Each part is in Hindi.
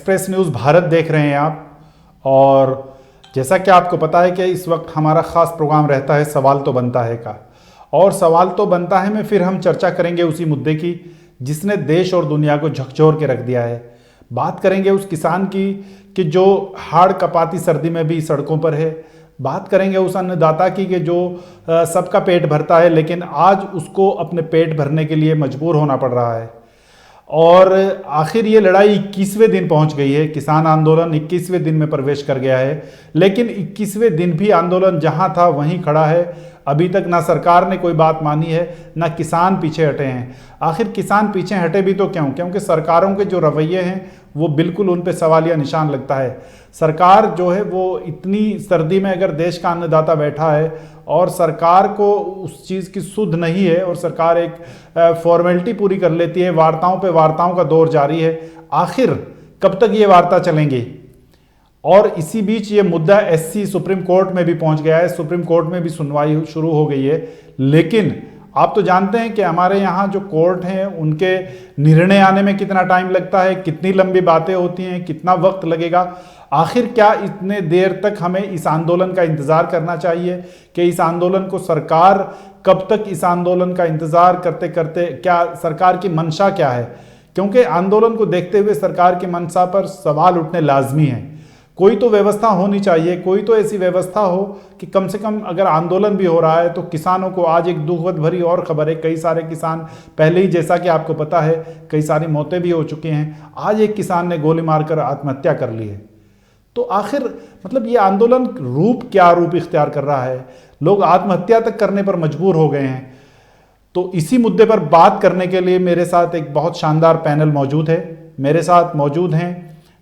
एक्सप्रेस न्यूज़ भारत देख रहे हैं आप। और जैसा कि आपको पता है कि इस वक्त हमारा ख़ास प्रोग्राम रहता है सवाल तो बनता है का। और सवाल तो बनता है में फिर हम चर्चा करेंगे उसी मुद्दे की जिसने देश और दुनिया को झकझोर के रख दिया है। बात करेंगे उस किसान की कि जो हाड़ कपाती सर्दी में भी सड़कों पर है। बात करेंगे उस अन्नदाता की कि जो सबका पेट भरता है लेकिन आज उसको अपने पेट भरने के लिए मजबूर होना पड़ रहा है। और आखिर ये लड़ाई 21वें दिन पहुंच गई है। किसान आंदोलन 21वें दिन में प्रवेश कर गया है, लेकिन 21वें दिन भी आंदोलन जहां था वहीं खड़ा है। अभी तक ना सरकार ने कोई बात मानी है, ना किसान पीछे हटे हैं। आखिर किसान पीछे हटे भी तो क्यों? क्योंकि सरकारों के जो रवैये हैं वो बिल्कुल उन पे सवालिया निशान लगता है। सरकार जो है वो इतनी सर्दी में अगर देश का अन्नदाता बैठा है और सरकार को उस चीज़ की सुध नहीं है और सरकार एक फॉर्मेलिटी पूरी कर लेती है, वार्ताओं पे वार्ताओं का दौर जारी है। आखिर कब तक ये वार्ता चलेंगी? और इसी बीच ये मुद्दा एससी सुप्रीम कोर्ट में भी पहुंच गया है, सुप्रीम कोर्ट में भी सुनवाई शुरू हो गई है। लेकिन आप तो जानते हैं कि हमारे यहाँ जो कोर्ट हैं उनके निर्णय आने में कितना टाइम लगता है, कितनी लंबी बातें होती हैं, कितना वक्त लगेगा। आखिर क्या इतने देर तक हमें इस आंदोलन का इंतज़ार करना चाहिए कि इस आंदोलन को सरकार कब तक इस आंदोलन का इंतज़ार करते करते, क्या सरकार की मंशा क्या है? क्योंकि आंदोलन को देखते हुए सरकार की मंशा पर सवाल उठने लाजमी हैं। कोई तो व्यवस्था होनी चाहिए, कोई तो ऐसी व्यवस्था हो कि कम से कम अगर आंदोलन भी हो रहा है तो किसानों को आज एक दुखद भरी और खबर है, कई सारे किसान पहले ही, जैसा कि आपको पता है, कई सारी मौतें भी हो चुकी हैं। आज एक किसान ने गोली मारकर आत्महत्या कर ली है। तो आखिर मतलब ये आंदोलन रूप क्या रूप इख्तियार कर रहा है? लोग आत्महत्या तक करने पर मजबूर हो गए हैं। तो इसी मुद्दे पर बात करने के लिए मेरे साथ एक बहुत शानदार पैनल मौजूद है। मेरे साथ मौजूद हैं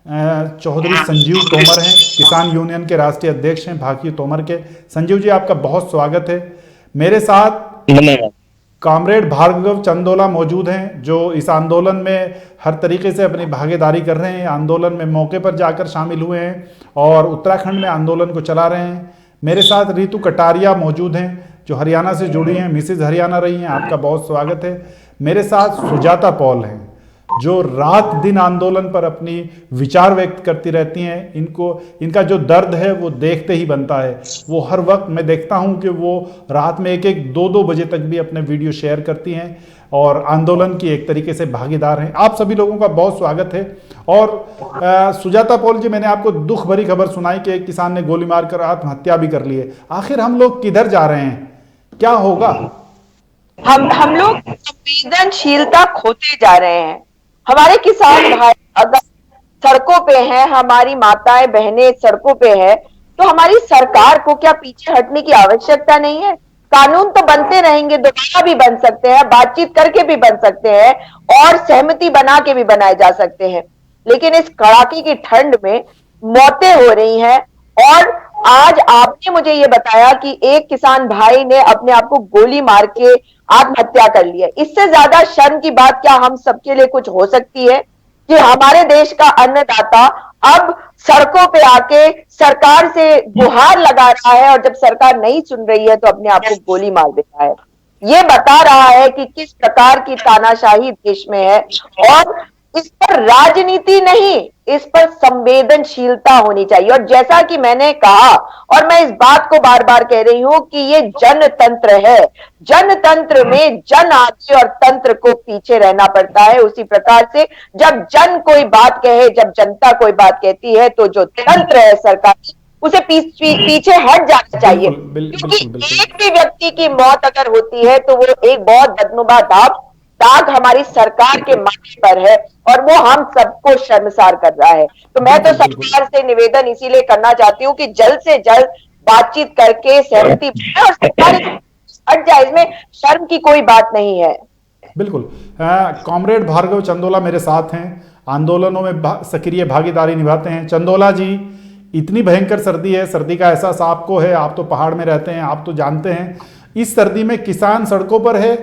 चौधरी संजीव तोमर हैं, किसान यूनियन के राष्ट्रीय अध्यक्ष हैं भाकियू तोमर के। संजीव जी, आपका बहुत स्वागत है। मेरे साथ कॉमरेड भार्गव चंदोला मौजूद हैं जो इस आंदोलन में हर तरीके से अपनी भागीदारी कर रहे हैं, आंदोलन में मौके पर जाकर शामिल हुए हैं और उत्तराखंड में आंदोलन को चला रहे हैं। मेरे साथ रितु कटारिया मौजूद हैं जो हरियाणा से जुड़ी हैं, मिसेज हरियाणा रही हैं, आपका बहुत स्वागत है। मेरे साथ सुजाता पॉल हैं जो रात दिन आंदोलन पर अपनी विचार व्यक्त करती रहती हैं। इनका जो दर्द है वो देखते ही बनता है। वो हर वक्त मैं देखता हूं कि वो रात में 1-1, 2-2 बजे तक भी अपने वीडियो शेयर करती हैं और आंदोलन की एक तरीके से भागीदार हैं। आप सभी लोगों का बहुत स्वागत है। और सुजाता पॉल जी, मैंने आपको दुख भरी खबर सुनाई कि एक किसान ने गोली मारकर आत्महत्या भी कर ली है। आखिर हम लोग किधर जा रहे हैं? क्या होगा? हम लोग संवेदनशीलता खोते जा रहे हैं। हमारे किसान भाई अगर सड़कों पे हैं, हमारी माताएं बहनें सड़कों पे है, तो हमारी सरकार को क्या पीछे हटने की आवश्यकता नहीं है? कानून तो बनते रहेंगे, दोबारा भी बन सकते हैं, बातचीत करके भी बन सकते हैं और सहमति बना के भी बनाए जा सकते हैं। लेकिन इस कड़ाके की ठंड में मौतें हो रही हैं। और आज आपने मुझे ये बताया कि एक किसान भाई ने अपने आप को गोली मार के आत्महत्या कर ली है। इससे ज्यादा शर्म की बात क्या हम सबके लिए कुछ हो सकती है कि हमारे देश का अन्नदाता अब सड़कों पे आके सरकार से गुहार लगा रहा है और जब सरकार नहीं सुन रही है तो अपने आप को गोली मार देता है। ये बता रहा है कि किस प्रकार की तानाशाही देश में है। और इस पर राजनीति नहीं, इस पर संवेदनशीलता होनी चाहिए। और जैसा कि मैंने कहा और मैं इस बात को बार बार कह रही हूं कि ये जनतंत्र है। जनतंत्र में जन आगे और तंत्र को पीछे रहना पड़ता है। उसी प्रकार से जब जन कोई बात कहे, जब जनता कोई बात कहती है तो जो तंत्र है सरकार, उसे पीछे हट जाना चाहिए। क्योंकि एक भी व्यक्ति की मौत अगर होती है तो वो एक बहुत बदनुमा दाग हमारी सरकार के माथे पर है और वो हम सबको शर्मसार कर रहा है। तो मैं तो सरकार से निवेदन इसीलिए करना चाहती हूँ कि जल्द से जल्द बातचीत करके सहमति बनाए और सरकार हट जाए। इसमें शर्म की कोई बात नहीं है। बिल्कुल। कॉमरेड भार्गव चंदोला मेरे साथ हैं, आंदोलनों में सक्रिय भागीदारी निभाते हैं। चंदोला जी, इतनी भयंकर सर्दी है, सर्दी का एहसास आपको है, आप तो पहाड़ में रहते हैं, आप तो जानते हैं। इस सर्दी में किसान सड़कों पर है,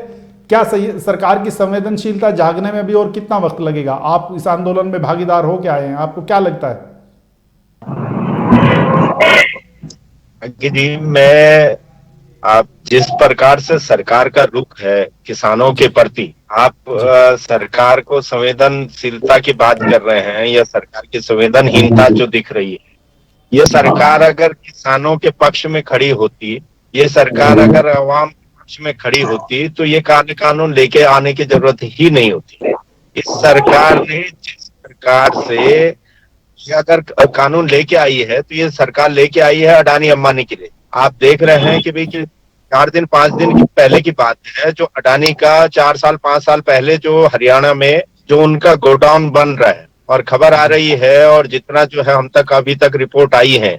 क्या सही सरकार की संवेदनशीलता जागने में भी और कितना वक्त लगेगा? आप इस आंदोलन में भागीदार हो के आए हैं, आपको क्या लगता है? जी, मैं आप जिस प्रकार से सरकार का रुख है किसानों के प्रति, आप जी सरकार को संवेदनशीलता की बात कर रहे हैं या सरकार की संवेदनहीनता जो दिख रही है। ये सरकार अगर किसानों के पक्ष में खड़ी होती, ये सरकार अगर अवाम के पक्ष में खड़ी होती, तो ये कानून लेके आने की जरूरत ही नहीं होती। इस सरकार ने जिस प्रकार से ये अगर कानून लेके आई है, तो ये सरकार लेके आई है अडानी अंबानी के लिए। आप देख रहे हैं कि भाई कि 4 दिन 5 दिन की पहले की बात है, जो अडानी का 4 साल 5 साल पहले जो हरियाणा में जो उनका गोडाउन बन रहा है, और खबर आ जी रही है और जितना जो है हम तक अभी तक रिपोर्ट आई है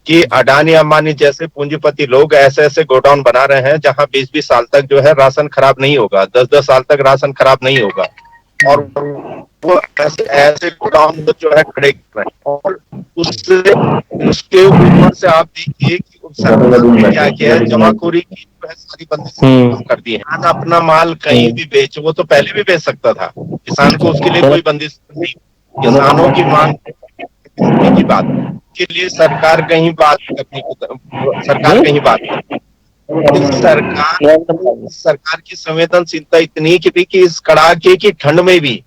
कि जी अडानी अंबानी जैसे पूंजीपति लोग ऐसे ऐसे गोडाउन बना रहे हैं जहां 20-20 साल तक जो है राशन खराब नहीं होगा, 10-10 साल तक राशन खराब नहीं होगा। और वो ऐसे ऐसे गोडाउन जो है खड़े कर रहे हैं। और उससे उसके ऊपर से आप देखिए कि उस सरकार ने क्या किया है, जमाखोरी की जो है सारी बंदिशें कर दी है। किसान अपना माल कहीं भी बेच, वो तो पहले भी बेच सकता था, किसान को उसके लिए कोई बंदिश नहीं। किसानों की मांग की बात के लिए सरकार कहीं बात करनी, सरकार कहीं बात करती। इस सरकार की संवेदनशीलता इतनी कि इस कड़ाके की ठंड में भी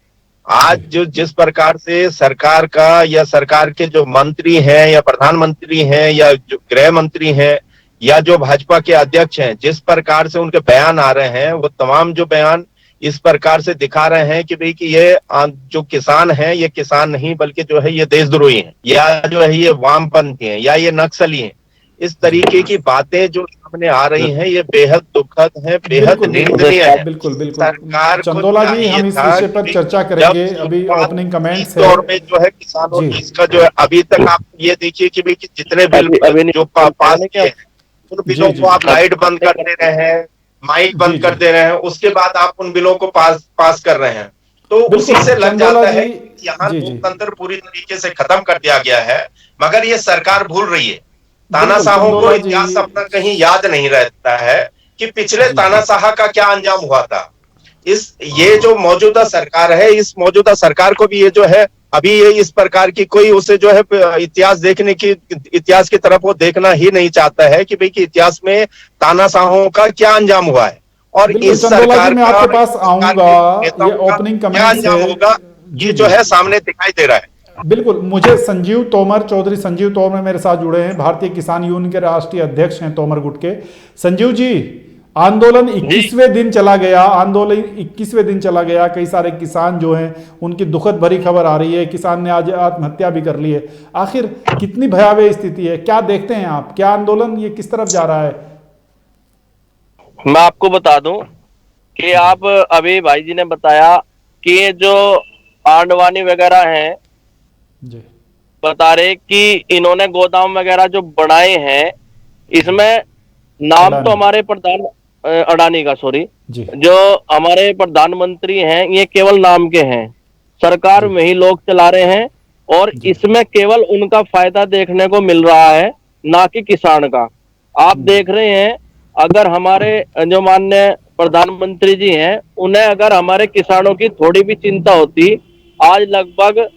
आज जी जो जिस प्रकार से सरकार का या सरकार के जो मंत्री हैं या प्रधानमंत्री हैं या जो गृह मंत्री हैं या जो भाजपा के अध्यक्ष हैं, जिस प्रकार से उनके बयान आ रहे हैं, वो तमाम जो बयान इस प्रकार से दिखा रहे हैं कि भाई कि ये जो किसान है, ये किसान नहीं बल्कि जो है ये देशद्रोही हैं, या जो है ये वामपंथी हैं, या ये नक्सली हैं। इस जी तरीके की बातें जो सामने आ रही हैं, ये बेहद दुखद है, बेहद बिल्कुल बिल्कुल निंदनीय है। बिल्कुल बिल्कुल। सरकार को चंदोला जी, चाहिए हम इस था विषय कि पर चर्चा जब करेंगे, अभी शुरुआत ओपनिंग इस कमेंट्स है। दौर में जो है किसानों जी इसका जो है अभी तक आप ये देखिए कि भाई कि जितने बिल जो पास किए हैं, उन जी बिलों जी को आप लाइट बंद कर दे रहे हैं, माइक जी बंद जी कर दे रहे हैं, उसके बाद आप उन बिलों को पास कर रहे हैं। तो उसी बिल्कुल से लग चंदोला जाता जी। है कि यहाँ जी जी लोकतंत्र पूरी तरीके से खत्म कर दिया गया है। मगर ये सरकार भूल रही है। बिल्कुल तानाशाहों को चंदोला जी। इतिहास अपना कहीं याद नहीं रहता है कि पिछले जी जी तानाशाह का क्या अंजाम हुआ था। इस ये जो मौजूदा सरकार है, इस मौजूदा सरकार को भी ये जो है अभी ये इस प्रकार की कोई उसे जो है इतिहास देखने की, इतिहास की तरफ वो देखना ही नहीं चाहता है कि भाई कि इतिहास में तानाशाहों का क्या अंजाम हुआ है और बिल्कुल इस चंदोला जी, सरकार मैं का आपके और इस पास सरकार आऊंगा। के ये नेताओं का ओपनिंग क्या कमेंट्स अंजाम है। होगा, जी ये जो जी है सामने दिखाई दे रहा है। बिल्कुल। मुझे संजीव तोमर, चौधरी संजीव तोमर मेरे साथ जुड़े हैं, भारतीय किसान यूनियन के राष्ट्रीय अध्यक्ष हैं तोमर गुट के। संजीव जी, आंदोलन जी 21वें दिन चला गया, आंदोलन 21वें दिन चला गया। कई सारे किसान जो हैं उनकी दुखद भरी खबर आ रही है, किसान ने आज आत्महत्या भी कर ली है। आखिर कितनी भयावह स्थिति है, क्या देखते हैं आप, क्या आंदोलन ये किस तरफ जा रहा है? मैं आपको बता दूं कि जी आप अभी भाई जी ने बताया कि ये जो आंडवानी वगैरह हैं, जी बता रहे कि इन्होंने गोदाम वगैरह जो बनाए हैं, जी इसमें नाम तो अडानी। हमारे प्रधान अडानी का, सॉरी, जी जो हमारे प्रधानमंत्री हैं ये केवल नाम के हैं। सरकार जी में ही लोग चला रहे हैं और जी इसमें केवल उनका फायदा देखने को मिल रहा है, ना कि किसान का। आप जी देख रहे हैं, अगर हमारे जो माननीय प्रधानमंत्री जी हैं, उन्हें अगर हमारे किसानों की थोड़ी भी चिंता होती, आज लगभग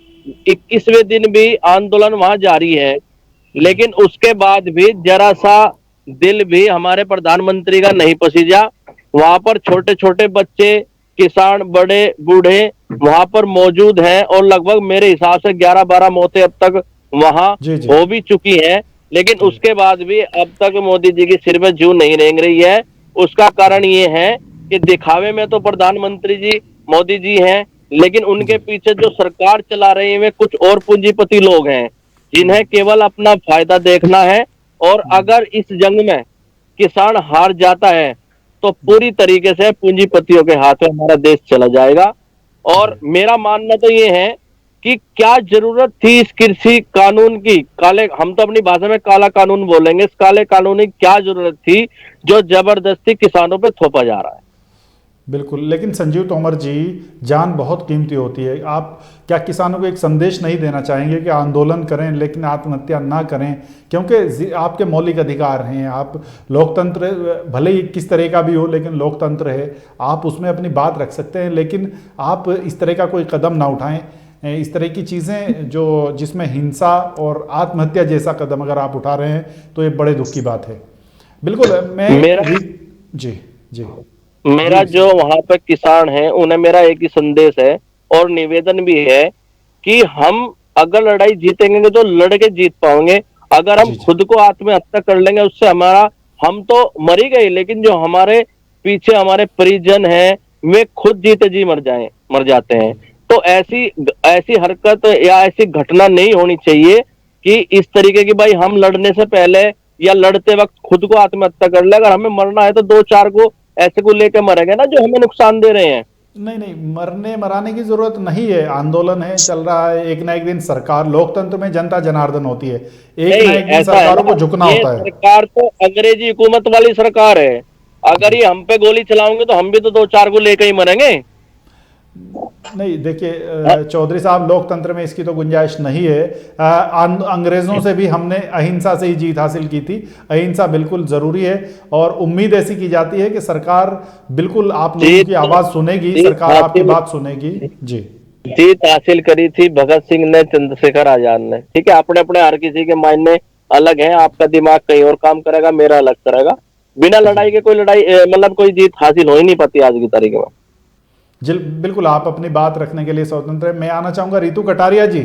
21वें दिन भी आंदोलन वहां जारी है, जी लेकिन उसके बाद भी जरा सा दिल भी हमारे प्रधानमंत्री का नहीं पसीजा। वहां पर छोटे छोटे बच्चे, किसान, बड़े बूढ़े वहां पर मौजूद हैं और लगभग मेरे हिसाब से 11-12 मौतें अब तक वहां जी जी हो भी चुकी हैं, लेकिन जी उसके बाद भी अब तक मोदी जी की सिर में जूं नहीं रेंग रही है। उसका कारण ये है कि दिखावे में तो प्रधानमंत्री जी मोदी जी हैं, लेकिन उनके जी पीछे जो सरकार चला रही है कुछ और पूंजीपति लोग हैं, जिन्हें केवल अपना फायदा देखना है। और अगर इस जंग में किसान हार जाता है तो पूरी तरीके से पूंजीपतियों के हाथ में हमारा देश चला जाएगा। और जी मेरा मानना तो ये है कि क्या जरूरत थी इस कृषि कानून की, काले, हम तो अपनी भाषा में काला कानून बोलेंगे, इस काले कानून की क्या जरूरत थी जो जबरदस्ती किसानों पे थोपा जा रहा है। बिल्कुल। लेकिन संजीव तोमर जी, जान बहुत कीमती होती है। आप क्या किसानों को एक संदेश नहीं देना चाहेंगे कि आंदोलन करें लेकिन आत्महत्या ना करें? क्योंकि आपके मौलिक अधिकार हैं, आप लोकतंत्र भले ही किस तरह का भी हो लेकिन लोकतंत्र है, आप उसमें अपनी बात रख सकते हैं। लेकिन आप इस तरह का कोई कदम ना उठाएं, इस तरह की चीज़ें जो जिसमें हिंसा और आत्महत्या जैसा कदम अगर आप उठा रहे हैं तो ये बड़े दुख की बात है। बिल्कुल। मैं मेरा जी जी मेरा जी जो वहां पे किसान है उन्हें मेरा एक ही संदेश है और निवेदन भी है कि हम अगर लड़ाई जीतेंगे तो लड़के जीत पाएंगे। अगर हम जी जी। खुद को आत्महत्या कर लेंगे उससे हमारा, हम तो मर ही गए लेकिन जो हमारे पीछे हमारे परिजन हैं वे खुद जीते जी मर जाते हैं। तो ऐसी ऐसी हरकत या ऐसी घटना नहीं होनी चाहिए कि इस तरीके की, भाई हम लड़ने से पहले या लड़ते वक्त खुद को आत्महत्या कर ले। अगर हमें मरना है तो दो चार को ऐसे को लेकर मरेंगे ना जो हमें नुकसान दे रहे हैं। नहीं नहीं, मरने मराने की जरूरत नहीं है। आंदोलन है, चल रहा है, एक ना एक दिन सरकार, लोकतंत्र में जनता जनार्दन होती है, एक ना नहीं, एक दिन ऐसा है सरकारों को ना, झुकना ये होता है। सरकार तो अंग्रेजी हुकूमत वाली सरकार है। अगर जी। ये हम पे गोली चलाओगे तो हम भी तो दो चार को लेकर ही मरेंगे। नहीं देखिए, हाँ, चौधरी साहब, लोकतंत्र में इसकी तो गुंजाइश नहीं है। अंग्रेजों से भी हमने अहिंसा से ही जीत हासिल की थी। अहिंसा बिल्कुल जरूरी है और उम्मीद ऐसी की जाती है कि सरकार बिल्कुल आप लोगों जीत की आवाज सुनेगी, जीत सरकार आपकी हासिल बात सुनेगी। जी जीत हासिल करी थी भगत सिंह ने, चंद्रशेखर आजाद ने। ठीक है, अपने अपने हर किसी के मायने अलग है। आपका दिमाग कहीं और काम करेगा, मेरा अलग करेगा। बिना जी लड़ाई के कोई लड़ाई मतलब कोई जीत हासिल हो ही नहीं पाती आज की तारीख में। जी, बिल्कुल आप अपनी बात रखने के लिए स्वतंत्र है। मैं आना चाहूंगा रितु कटारिया जी।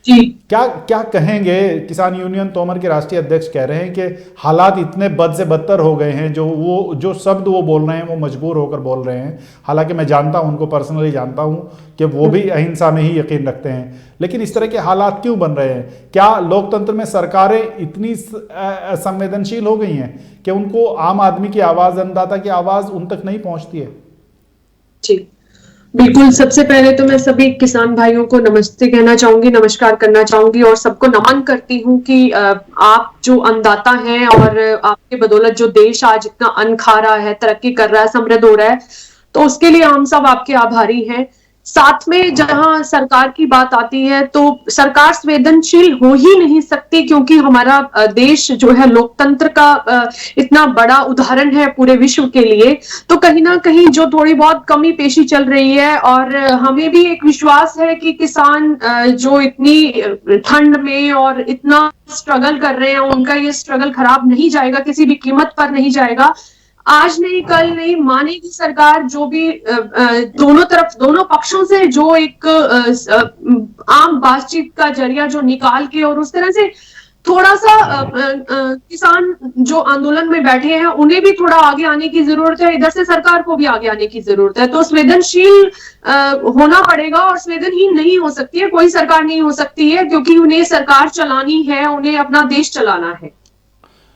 जी। क्या क्या कहेंगे? किसान यूनियन तोमर के राष्ट्रीय अध्यक्ष कह रहे हैं कि हालात इतने बद से बदतर हो गए हैं, जो शब्द वो बोल रहे हैं वो मजबूर होकर बोल रहे हैं। हालांकि मैं जानता हूं, उनको पर्सनली जानता हूं कि वो भी अहिंसा में ही यकीन रखते हैं, लेकिन इस तरह के हालात क्यों बन रहे हैं? क्या लोकतंत्र में सरकारें इतनी संवेदनशील हो गई हैं कि उनको आम आदमी की आवाज, अन्नदाता की आवाज उन तक नहीं पहुंचती है? जी बिल्कुल। सबसे पहले तो मैं सभी किसान भाइयों को नमस्ते कहना चाहूंगी, नमस्कार करना चाहूंगी और सबको नमन करती हूँ कि आप जो अन्नदाता हैं और आपके बदौलत जो देश आज इतना अन्न खा रहा है, तरक्की कर रहा है, समृद्ध हो रहा है, तो उसके लिए हम सब आपके आभारी हैं। साथ में जहां सरकार की बात आती है तो सरकार संवेदनशील हो ही नहीं सकती, क्योंकि हमारा देश जो है लोकतंत्र का इतना बड़ा उदाहरण है पूरे विश्व के लिए। तो कहीं ना कहीं जो थोड़ी बहुत कमी पेशी चल रही है, और हमें भी एक विश्वास है कि किसान जो इतनी ठंड में और इतना स्ट्रगल कर रहे हैं, उनका ये स्ट्रगल खराब नहीं जाएगा, किसी भी कीमत पर नहीं जाएगा। आज नहीं कल नहीं मानेगी सरकार जो भी दोनों तरफ, दोनों पक्षों से जो एक आम बातचीत का जरिया जो निकाल के, और उस तरह से थोड़ा सा किसान जो आंदोलन में बैठे हैं उन्हें भी थोड़ा आगे आने की जरूरत है, इधर से सरकार को भी आगे आने की जरूरत है। तो संवेदनशील होना पड़ेगा, और संवेदनहीन नहीं हो सकती है कोई सरकार, नहीं हो सकती है, क्योंकि उन्हें सरकार चलानी है, उन्हें अपना देश चलाना है।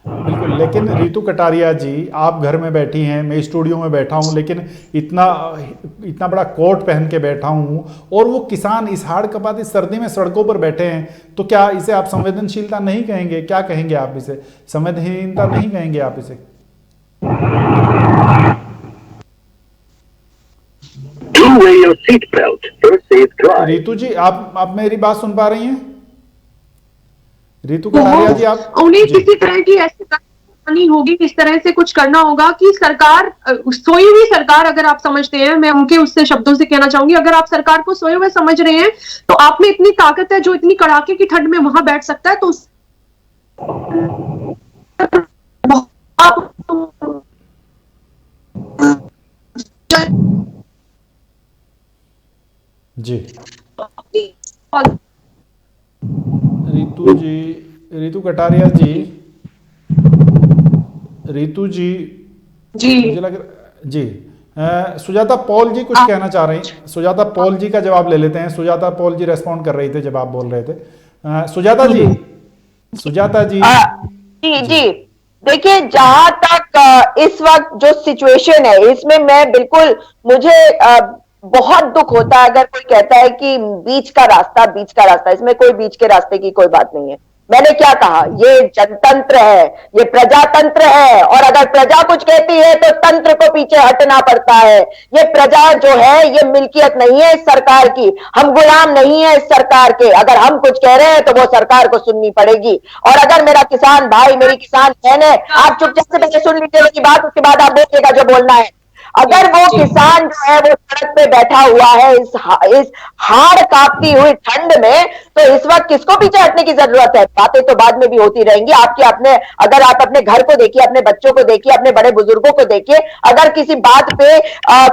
बिल्कुल। लेकिन रितु कटारिया जी, आप घर में बैठी हैं, मैं स्टूडियो में बैठा हूं, लेकिन इतना इतना बड़ा कोट पहन के बैठा हूं और वो किसान इस हाड़ कपाती सर्दी में सड़कों पर बैठे हैं, तो क्या इसे आप संवेदनशीलता नहीं कहेंगे? क्या कहेंगे आप इसे? संवेदनहीनता नहीं कहेंगे आप इसे? रितु जी, आप मेरी बात सुन पा रही हैं? रितु कटारिया जी, आप उन्हें जी किसी तरह की ऐसी नहीं होगी, किस तरह से कुछ करना होगा कि सरकार, सोई हुई सरकार अगर आप समझते हैं, मैं उनके उससे शब्दों से कहना चाहूंगी, अगर आप सरकार को सोए हुए समझ रहे हैं तो आप में इतनी ताकत है जो इतनी कड़ाके की ठंड में वहां बैठ सकता है। तो जी रितु जी, रितु कटारिया जी, रितु जी, जी मुझे लग रहा जी, सुजाता पॉल जी कुछ कहना चाह रही हैं। सुजाता पॉल जी का जवाब ले लेते हैं। सुजाता पॉल जी रेस्पॉन्ड कर रही थे जब आप बोल रहे थे। सुजाता जी, सुजाता जी। जी जी, देखिए जहां तक इस वक्त जो सिचुएशन है इसमें मैं बिल्कुल, मुझे बहुत दुख होता है अगर कोई कहता है कि बीच का रास्ता, इसमें कोई बीच के रास्ते की कोई बात नहीं है। मैंने क्या कहा? ये जनतंत्र है, ये प्रजातंत्र है, और अगर प्रजा कुछ कहती है तो तंत्र को पीछे हटना पड़ता है। ये प्रजा जो है ये मिल्कियत नहीं है इस सरकार की, हम गुलाम नहीं है इस सरकार के। अगर हम कुछ कह रहे हैं तो वो सरकार को सुननी पड़ेगी। और अगर मेरा किसान भाई, मेरी किसान बहन है, आप चुपचाप से पहले सुन लीजिए मेरी बात, उसके बाद आप बोलिएगा जो बोलना है। अगर वो जी। किसान जो है वो सड़क पे बैठा हुआ है इस हाड़ कांपती हुई ठंड में, तो इस वक्त किसको पीछे हटने की जरूरत है? बातें तो बाद में भी होती रहेंगी। आपके अपने, अगर आप अपने घर को देखिए, अपने बच्चों को देखिए, अपने बड़े बुजुर्गों को देखिए, अगर किसी बात पे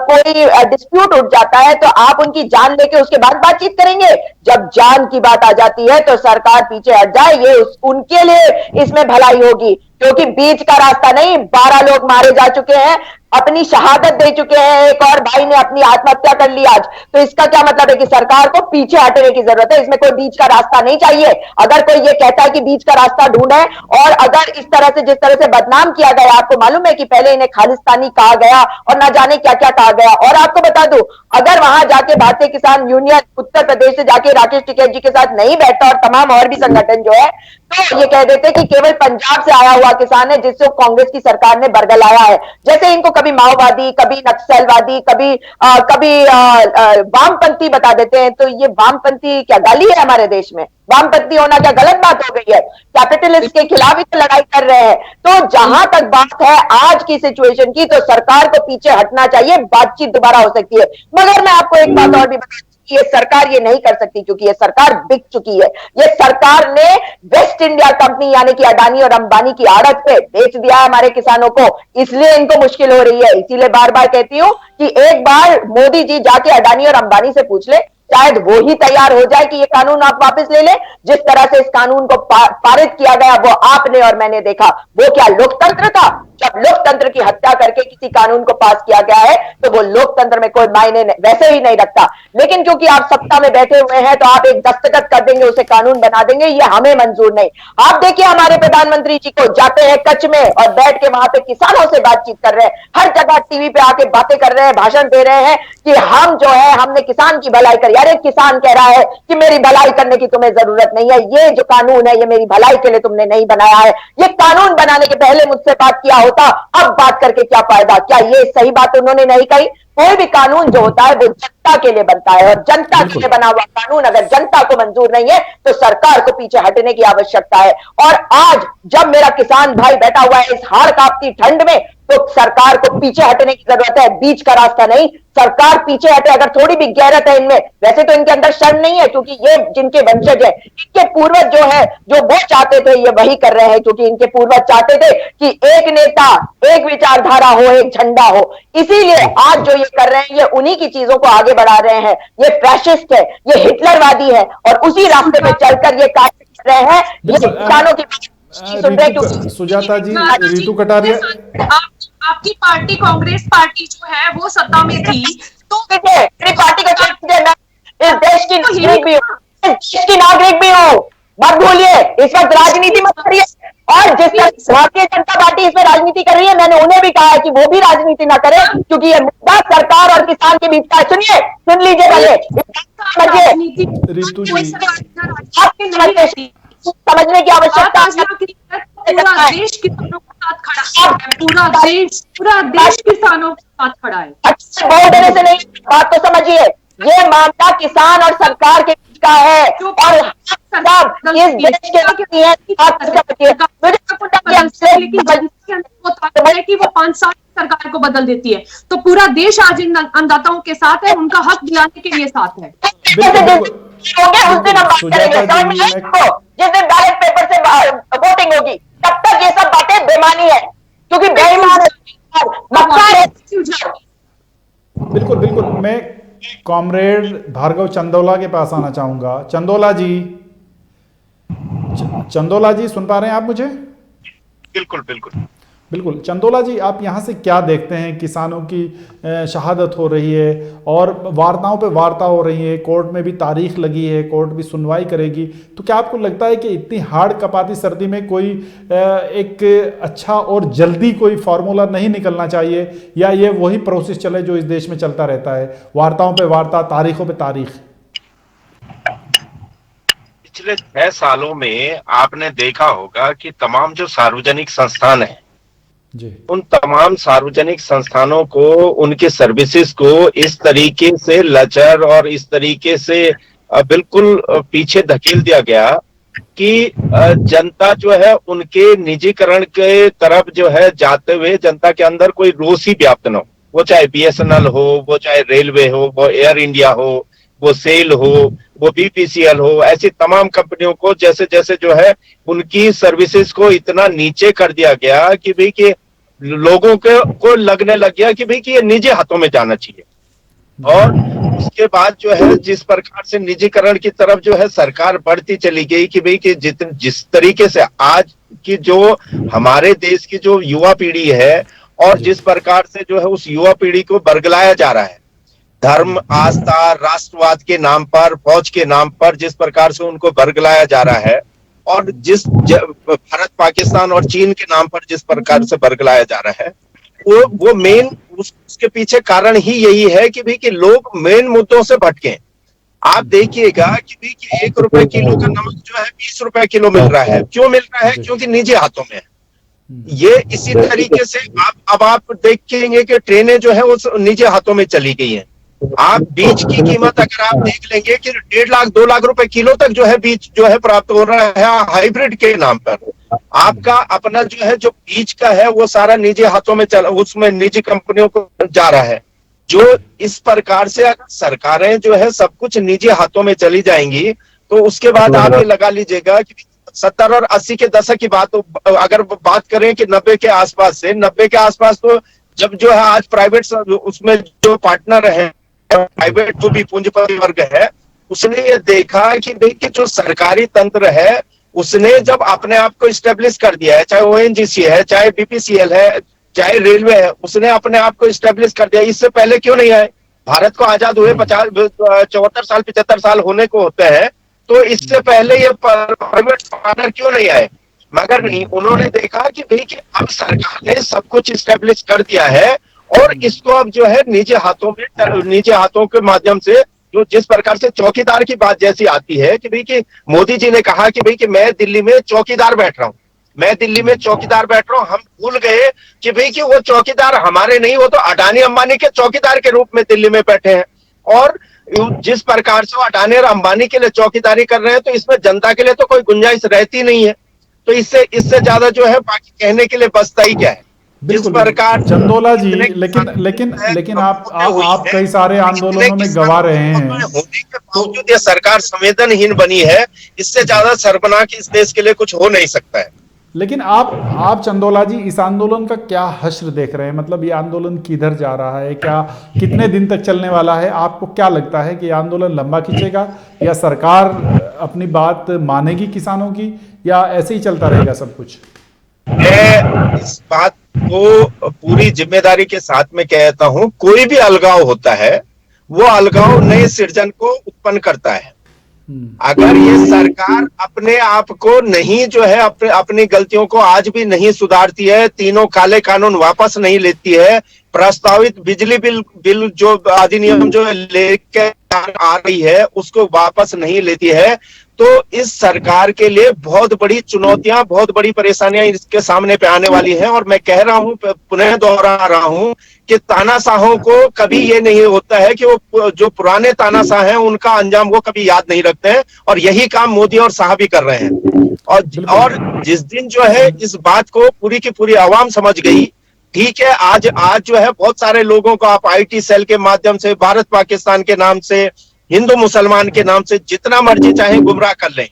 कोई डिस्प्यूट उठ जाता है तो आप उनकी जान लेके उसके बाद बातचीत करेंगे। जब जान की बात आ जाती है तो सरकार पीछे हट जाए, ये उनके लिए इसमें भलाई होगी, क्योंकि बीच का रास्ता नहीं। 12 लोग मारे जा चुके हैं, अपनी शहादत दे चुके हैं, एक और भाई ने अपनी आत्महत्या कर ली आज। तो इसका क्या मतलब है कि सरकार को पीछे हटने की जरूरत है, इसमें कोई बीच का रास्ता नहीं चाहिए। अगर कोई ये कहता है कि बीच का रास्ता ढूंढे, और अगर इस तरह से, जिस तरह से बदनाम किया गया, आपको मालूम है कि पहले इन्हें खालिस्तानी कहा गया और ना जाने क्या क्या कहा गया। और आपको बता दूं, अगर वहां जाके भारतीय किसान यूनियन उत्तर प्रदेश से जाके राकेश टिकैत जी के साथ नहीं बैठता और तमाम और भी संगठन जो है, तो ये कह देते कि केवल पंजाब से आया हुआ किसान है जिससे कांग्रेस की सरकार ने बरगलाया है। जैसे इनको कभी माओवादी, कभी नक्सलवादी, कभी वामपंथी बता देते हैं। तो ये वामपंथी क्या गाली है हमारे देश में? वामपंथी होना क्या गलत बात हो गई है? कैपिटलिस्ट के खिलाफ ही तो लड़ाई कर रहे हैं। तो जहां तक बात है आज की सिचुएशन की, तो सरकार को पीछे हटना चाहिए, बातचीत दोबारा हो सकती है। मगर मैं आपको एक बात और भी बता, ये सरकार ये नहीं कर सकती, क्योंकि ये सरकार बिक चुकी है। ये सरकार ने वेस्ट इंडिया कंपनी यानी कि अडानी और अंबानी की आड़त पे बेच दिया है हमारे किसानों को, इसलिए इनको मुश्किल हो रही है। इसीलिए बार बार कहती हूं कि एक बार मोदी जी जाके अडानी और अंबानी से पूछ ले, शायद वो ही तैयार हो जाए कि ये कानून आप वापस ले लें। जिस तरह से इस कानून को पारित किया गया वो आपने और मैंने देखा, वो क्या लोकतंत्र था? जब लोकतंत्र की हत्या करके किसी कानून को पास किया गया है तो वो लोकतंत्र में कोई मायने वैसे ही नहीं रखता। लेकिन क्योंकि आप सत्ता में बैठे हुए हैं तो आप एक दस्तखत कर देंगे, उसे कानून बना देंगे, ये हमें मंजूर नहीं। आप देखिए हमारे प्रधानमंत्री जी को, जाते हैं कच्छ में और बैठ के वहां पे किसानों से बातचीत कर रहे हैं, हर जगह टीवी पे आके बातें कर रहे हैं, भाषण दे रहे हैं कि हम जो है हमने किसान की भलाई करी। अरे किसान कह रहा है कि मेरी भलाई करने की तुम्हें जरूरत नहीं है, ये जो कानून है ये मेरी भलाई के लिए तुमने नहीं बनाया है। ये कानून बनाने के पहले मुझसे बात किया होता, अब बात करके क्या फायदा? क्या ये सही बात उन्होंने नहीं कही? कोई भी कानून जो होता है वो जनता के लिए बनता है, और जनता के लिए बना हुआ कानून अगर जनता को मंजूर नहीं है तो सरकार को पीछे हटने की आवश्यकता है। और आज जब मेरा किसान भाई बैठा हुआ है इस हाड़ कांपती ठंड में, तो सरकार को पीछे हटने की जरूरत है, बीच का रास्ता नहीं। सरकार पीछे हटे, अगर थोड़ी भी गैरत है इनमें, वैसे तो इनके अंदर शर्म नहीं है क्योंकि ये जिनके वंशज है, इनके पूर्वज जो है, जो वो चाहते थे ये वही कर रहे हैं, क्योंकि इनके पूर्वज चाहते थे कि एक नेता, एक विचारधारा हो, एक झंडा हो। इसीलिए आज जो ये कर रहे हैं ये उन्हीं की चीजों को आगे बढ़ा रहे हैं। ये फैशिस्ट है, ये हिटलरवादी है, और उसी रास्ते पे चलकर ये कार्य कर रहे हैं। ये किसानों की सुन रहे हैं। सुजाता जी, रीतू कटारिया, आपकी पार्टी कांग्रेस पार्टी जो है वो सत्ता में थी, तो मेरी पार्टी का इस देश की नागरिक भी हूँ, इस देश की नागरिक भी हूँ, मत भूलिए। इस वक्त राजनीति मत करिए, और जिस तरह भारतीय जनता पार्टी इसमें राजनीति कर रही है, मैंने उन्हें भी कहा है कि वो भी राजनीति ना करें, क्योंकि ये मुद्दा सरकार और किसान के बीच का है। सुनिए, सुन लीजिए पहले, रीतू जी, समझने की आवश्यकता है। पूरा देश किसानों के साथ खड़ा है, पूरा देश किसानों के साथ खड़ा है। अच्छा, बहुत देर से नहीं, बात तो समझिए। ये मामला किसान और सरकार के बीच का है, और सब इस देश के व्यक्ति हैं। कि वो 5 साल सरकार को बदल देती है, तो पूरा देश आज इन अन्नदाताओं के साथ है, उनका हक दिलाने के लिए साथ है। उस दिन हम बात करेंगे, जिस दिन बैलेट पेपर से वोटिंग होगी, तब तक ये सब बातें बेमानी है, क्योंकि बेईमान है। बिल्कुल बिल्कुल, मैं कॉमरेड भार्गव चंदोला के पास आना चाहूंगा। चंदोला जी, चंदोला जी सुन पा रहे हैं आप मुझे? बिल्कुल बिल्कुल बिल्कुल। चंदोला जी, आप यहाँ से क्या देखते हैं? किसानों की शहादत हो रही है और वार्ताओं पे वार्ता हो रही है, कोर्ट में भी तारीख लगी है, कोर्ट भी सुनवाई करेगी, तो क्या आपको लगता है कि इतनी हाड़ कपाती सर्दी में कोई एक अच्छा और जल्दी कोई फार्मूला नहीं निकलना चाहिए, या ये वही प्रोसेस चले जो इस देश में चलता रहता है, वार्ताओं पे वार्ता, तारीखों पे तारीख? पिछले 6 सालों में आपने देखा होगा कि तमाम जो सार्वजनिक संस्थान है जी, उन तमाम सार्वजनिक संस्थानों को, उनके सर्विसेज को इस तरीके से लचर और इस तरीके से बिल्कुल पीछे धकेल दिया गया कि जनता जो है उनके निजीकरण के तरफ जो है जाते हुए जनता के अंदर कोई रोष ही व्याप्त न हो। वो चाहे बीएसएनएल हो, वो चाहे रेलवे हो, वो एयर इंडिया हो, वो सेल हो, वो बीपीसीएल हो, ऐसी तमाम कंपनियों को जैसे जैसे जो है उनकी सर्विसेज को इतना नीचे कर दिया गया कि भाई कि लोगों को लगने लग गया कि भाई कि ये निजी हाथों में जाना चाहिए। और उसके बाद जो है जिस प्रकार से निजीकरण की तरफ जो है सरकार बढ़ती चली गई कि भाई कि जिस तरीके से आज की जो हमारे देश की जो युवा पीढ़ी है और जिस प्रकार से जो है उस युवा पीढ़ी को बरगलाया जा रहा है, धर्म, आस्था, राष्ट्रवाद के नाम पर, फौज के नाम पर जिस प्रकार से उनको बरगलाया जा रहा है, और भारत, पाकिस्तान और चीन के नाम पर जिस प्रकार से बरगलाया जा रहा है, वो मेन उसके पीछे कारण ही यही है कि भाई कि लोग मेन मुद्दों से भटके। आप देखिएगा कि भाई कि 1 रुपए किलो का नमक जो है 20 रुपए किलो मिल रहा है। क्यों मिल रहा है? क्योंकि निजी हाथों में है। ये इसी तरीके से आप देखेंगे कि ट्रेनें जो है उस निजी हाथों में चली गई हैं। आप बीज की कीमत अगर आप देख लेंगे कि 1.5 लाख 2 लाख रुपए किलो तक जो है बीज जो है प्राप्त हो रहा है हाइब्रिड के नाम पर। आपका अपना जो है जो बीज का है वो सारा निजी हाथों में उसमें निजी कंपनियों को जा रहा है। जो इस प्रकार से अगर सरकारें जो है सब कुछ निजी हाथों में चली जाएंगी तो उसके बाद आप ये लगा लीजिएगा कि 70 और 80 के दशक की बात अगर बात करें कि 90 के आसपास से 90 के आसपास तो जब जो है आज प्राइवेट उसमें जो पार्टनर है प्राइवेट जो भी पूंजीपति वर्ग है उसने ये देखा कि देखिए जो सरकारी तंत्र है उसने जब अपने आप को स्टेब्लिश कर दिया है, चाहे ओएनजीसी है, चाहे बीपीसीएल है, चाहे रेलवे है, उसने अपने आप को स्टेब्लिश कर दिया। इससे पहले क्यों नहीं आए? भारत को आजाद हुए 74 साल 75 साल होने को होते हैं, तो इससे पहले ये प्राइवेट पार्टनर क्यों नहीं आए? मगर नहीं, उन्होंने देखा कि भाई कि अब सरकार ने सब कुछ स्टेब्लिश कर दिया है और इसको अब जो है निजी हाथों के माध्यम से जो जिस प्रकार से चौकीदार की बात जैसी आती है कि भाई कि मोदी जी ने कहा कि भाई कि मैं दिल्ली में चौकीदार बैठ रहा हूं, मैं दिल्ली में चौकीदार बैठ रहा हूं। हम भूल गए कि भाई कि वो चौकीदार हमारे नहीं, वो तो अडानी अंबानी के चौकीदार के रूप में दिल्ली में बैठे हैं। और जिस प्रकार से वो अडानी और अंबानी के लिए चौकीदारी कर रहे हैं तो इसमें जनता के लिए तो कोई गुंजाइश रहती नहीं है। तो इससे ज्यादा जो है बाकी कहने के लिए बचता ही क्या है। जिस प्रकार चंदोला जी, लेकिन आप कई सारे आंदोलनों में गवा रहे हैं, होने के बावजूद ये सरकार संवेदनहीन बनी है। इससे ज्यादा शर्मनाक इस देश के लिए कुछ हो नहीं सकता है। लेकिन आप चंदोला जी इस आंदोलन का क्या हश्र देख रहे हैं? मतलब ये आंदोलन किधर जा रहा है? क्या कितने दिन तक चलने वाला है? आपको क्या लगता है कि ये आंदोलन लंबा खींचेगा या सरकार अपनी बात मानेगी किसानों की, या ऐसे ही चलता रहेगा सब कुछ? मैं इस बात को पूरी जिम्मेदारी के साथ में कहता हूं, कोई भी अलगाव होता है वो अलगाव नए सृजन को उत्पन्न करता है। अगर ये सरकार अपने आप को नहीं जो है अपनी गलतियों को आज भी नहीं सुधारती है, तीनों काले कानून वापस नहीं लेती है, प्रस्तावित बिजली बिल जो अधिनियम जो लेके आ रही है उसको वापस नहीं लेती है, तो इस सरकार के लिए बहुत बड़ी चुनौतियां, बहुत बड़ी परेशानियां इसके सामने पे आने वाली हैं। और मैं कह रहा हूं, पुनः दोहरा रहा हूं कि तानाशाहों को कभी ये नहीं होता है कि वो जो पुराने तानाशाह हैं उनका अंजाम वो कभी याद नहीं रखते हैं, और यही काम मोदी और शाह भी कर रहे हैं। और जिस दिन जो है इस बात को पूरी की पूरी आवाम समझ गई, ठीक है, आज जो है बहुत सारे लोगों को आप आईटी सेल के माध्यम से, भारत पाकिस्तान के नाम से, हिंदू मुसलमान के नाम से जितना मर्जी चाहे गुमराह कर लें,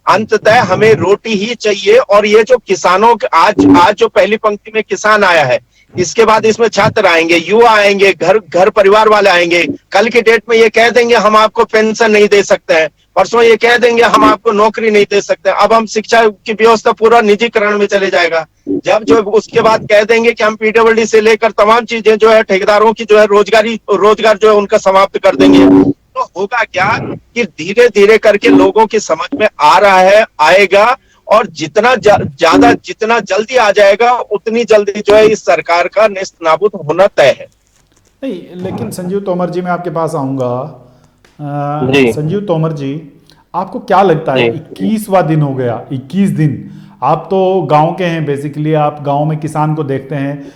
अंततः हमें रोटी ही चाहिए। और ये जो किसानों आज जो पहली पंक्ति में किसान आया है, इसके बाद इसमें छात्र आएंगे, युवा आएंगे, घर परिवार वाले आएंगे। कल की डेट में ये कह देंगे हम आपको पेंशन नहीं दे सकते हैं, परसों ये कह देंगे हम आपको नौकरी नहीं दे सकते। अब हम शिक्षा की व्यवस्था पूरा निजीकरण में चले जाएगा। जब जो उसके बाद कह देंगे कि हम पीडब्ल्यूडी से लेकर तमाम चीजें जो है ठेकेदारों की जो है रोजगार जो है उनका समाप्त कर देंगे, तो होगा क्या कि धीरे धीरे करके लोगों की समझ में आ रहा है, आएगा, और जितना जल्दी आ जाएगा उतनी जल्दी जो है इस सरकार का नेस्त नाबूद होना तय है। नहीं, लेकिन संजीव तोमर जी, मैं आपके पास आऊंगा। संजीव तोमर जी, आपको क्या लगता है 21वां दिन हो गया, 21 दिन, आप तो गांव के हैं, बेसिकली आप गांव में किसान को देखते हैं,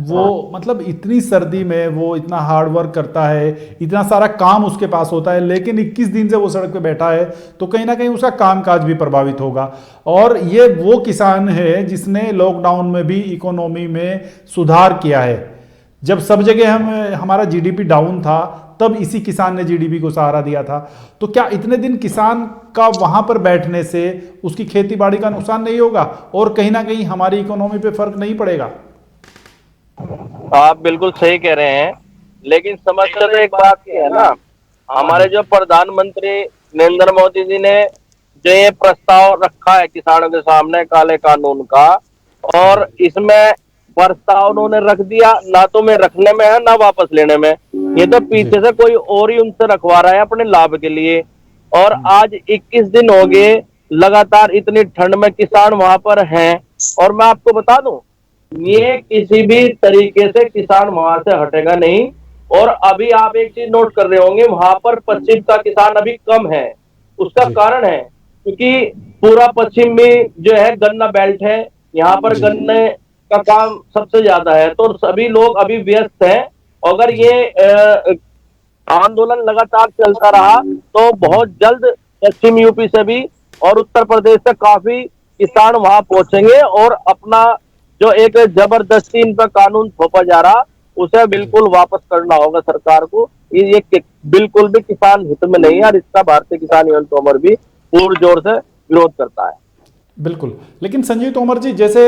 वो मतलब इतनी सर्दी में वो इतना हार्ड वर्क करता है, इतना सारा काम उसके पास होता है, लेकिन 21 दिन से वो सड़क पे बैठा है, तो कहीं ना कहीं उसका कामकाज भी प्रभावित होगा। और ये वो किसान है जिसने लॉकडाउन में भी इकोनॉमी में सुधार किया है, जब सब जगह हमारा जीडीपी डाउन था, तब इसी किसान ने जीडीपी को सहारा दिया था। तो क्या इतने दिन किसान का वहां पर बैठने से उसकी खेती बाड़ी का नुकसान नहीं होगा और कहीं ना कहीं हमारी इकोनॉमी पे फर्क नहीं पड़ेगा? आप बिल्कुल सही कह रहे हैं, लेकिन समस्या तो एक बात की है ना, हमारे जो प्रधानमंत्री नरेंद्र मोदी जी ने जो ये प्रस्ताव रखा है किसानों के सामने काले कानून का, और इसमें प्रस्ताव उन्होंने रख दिया, ना तो में रखने में है ना वापस लेने में। ये तो पीछे से कोई और ही उनसे रखवा रहा है अपने लाभ के लिए। और आज 21 दिन हो गए लगातार इतनी ठंड में किसान वहां पर हैं, और मैं आपको बता दूं ये किसी भी तरीके से किसान वहां से हटेगा नहीं। और अभी आप एक चीज नोट कर रहे होंगे, वहां पर पश्चिम का किसान अभी कम है। उसका कारण है क्योंकि पूरा पश्चिम में जो है गन्ना बेल्ट है, यहाँ पर गन्ने का काम सबसे ज्यादा है, तो सभी लोग अभी व्यस्त हैं। अगर ये आंदोलन लगातार चलता रहा तो बहुत जल्द पश्चिम यूपी से भी और उत्तर प्रदेश से काफी किसान वहां पहुंचेंगे और अपना जो एक जबरदस्ती इन पर कानून थोपा जा रहा उसे बिल्कुल वापस करना होगा सरकार को। ये बिल्कुल भी किसान हित में नहीं है, और इसका भारतीय किसान यूनियन तोमर भी पूर्ण जोर से विरोध करता है। बिल्कुल। लेकिन संजीव तोमर जी, जैसे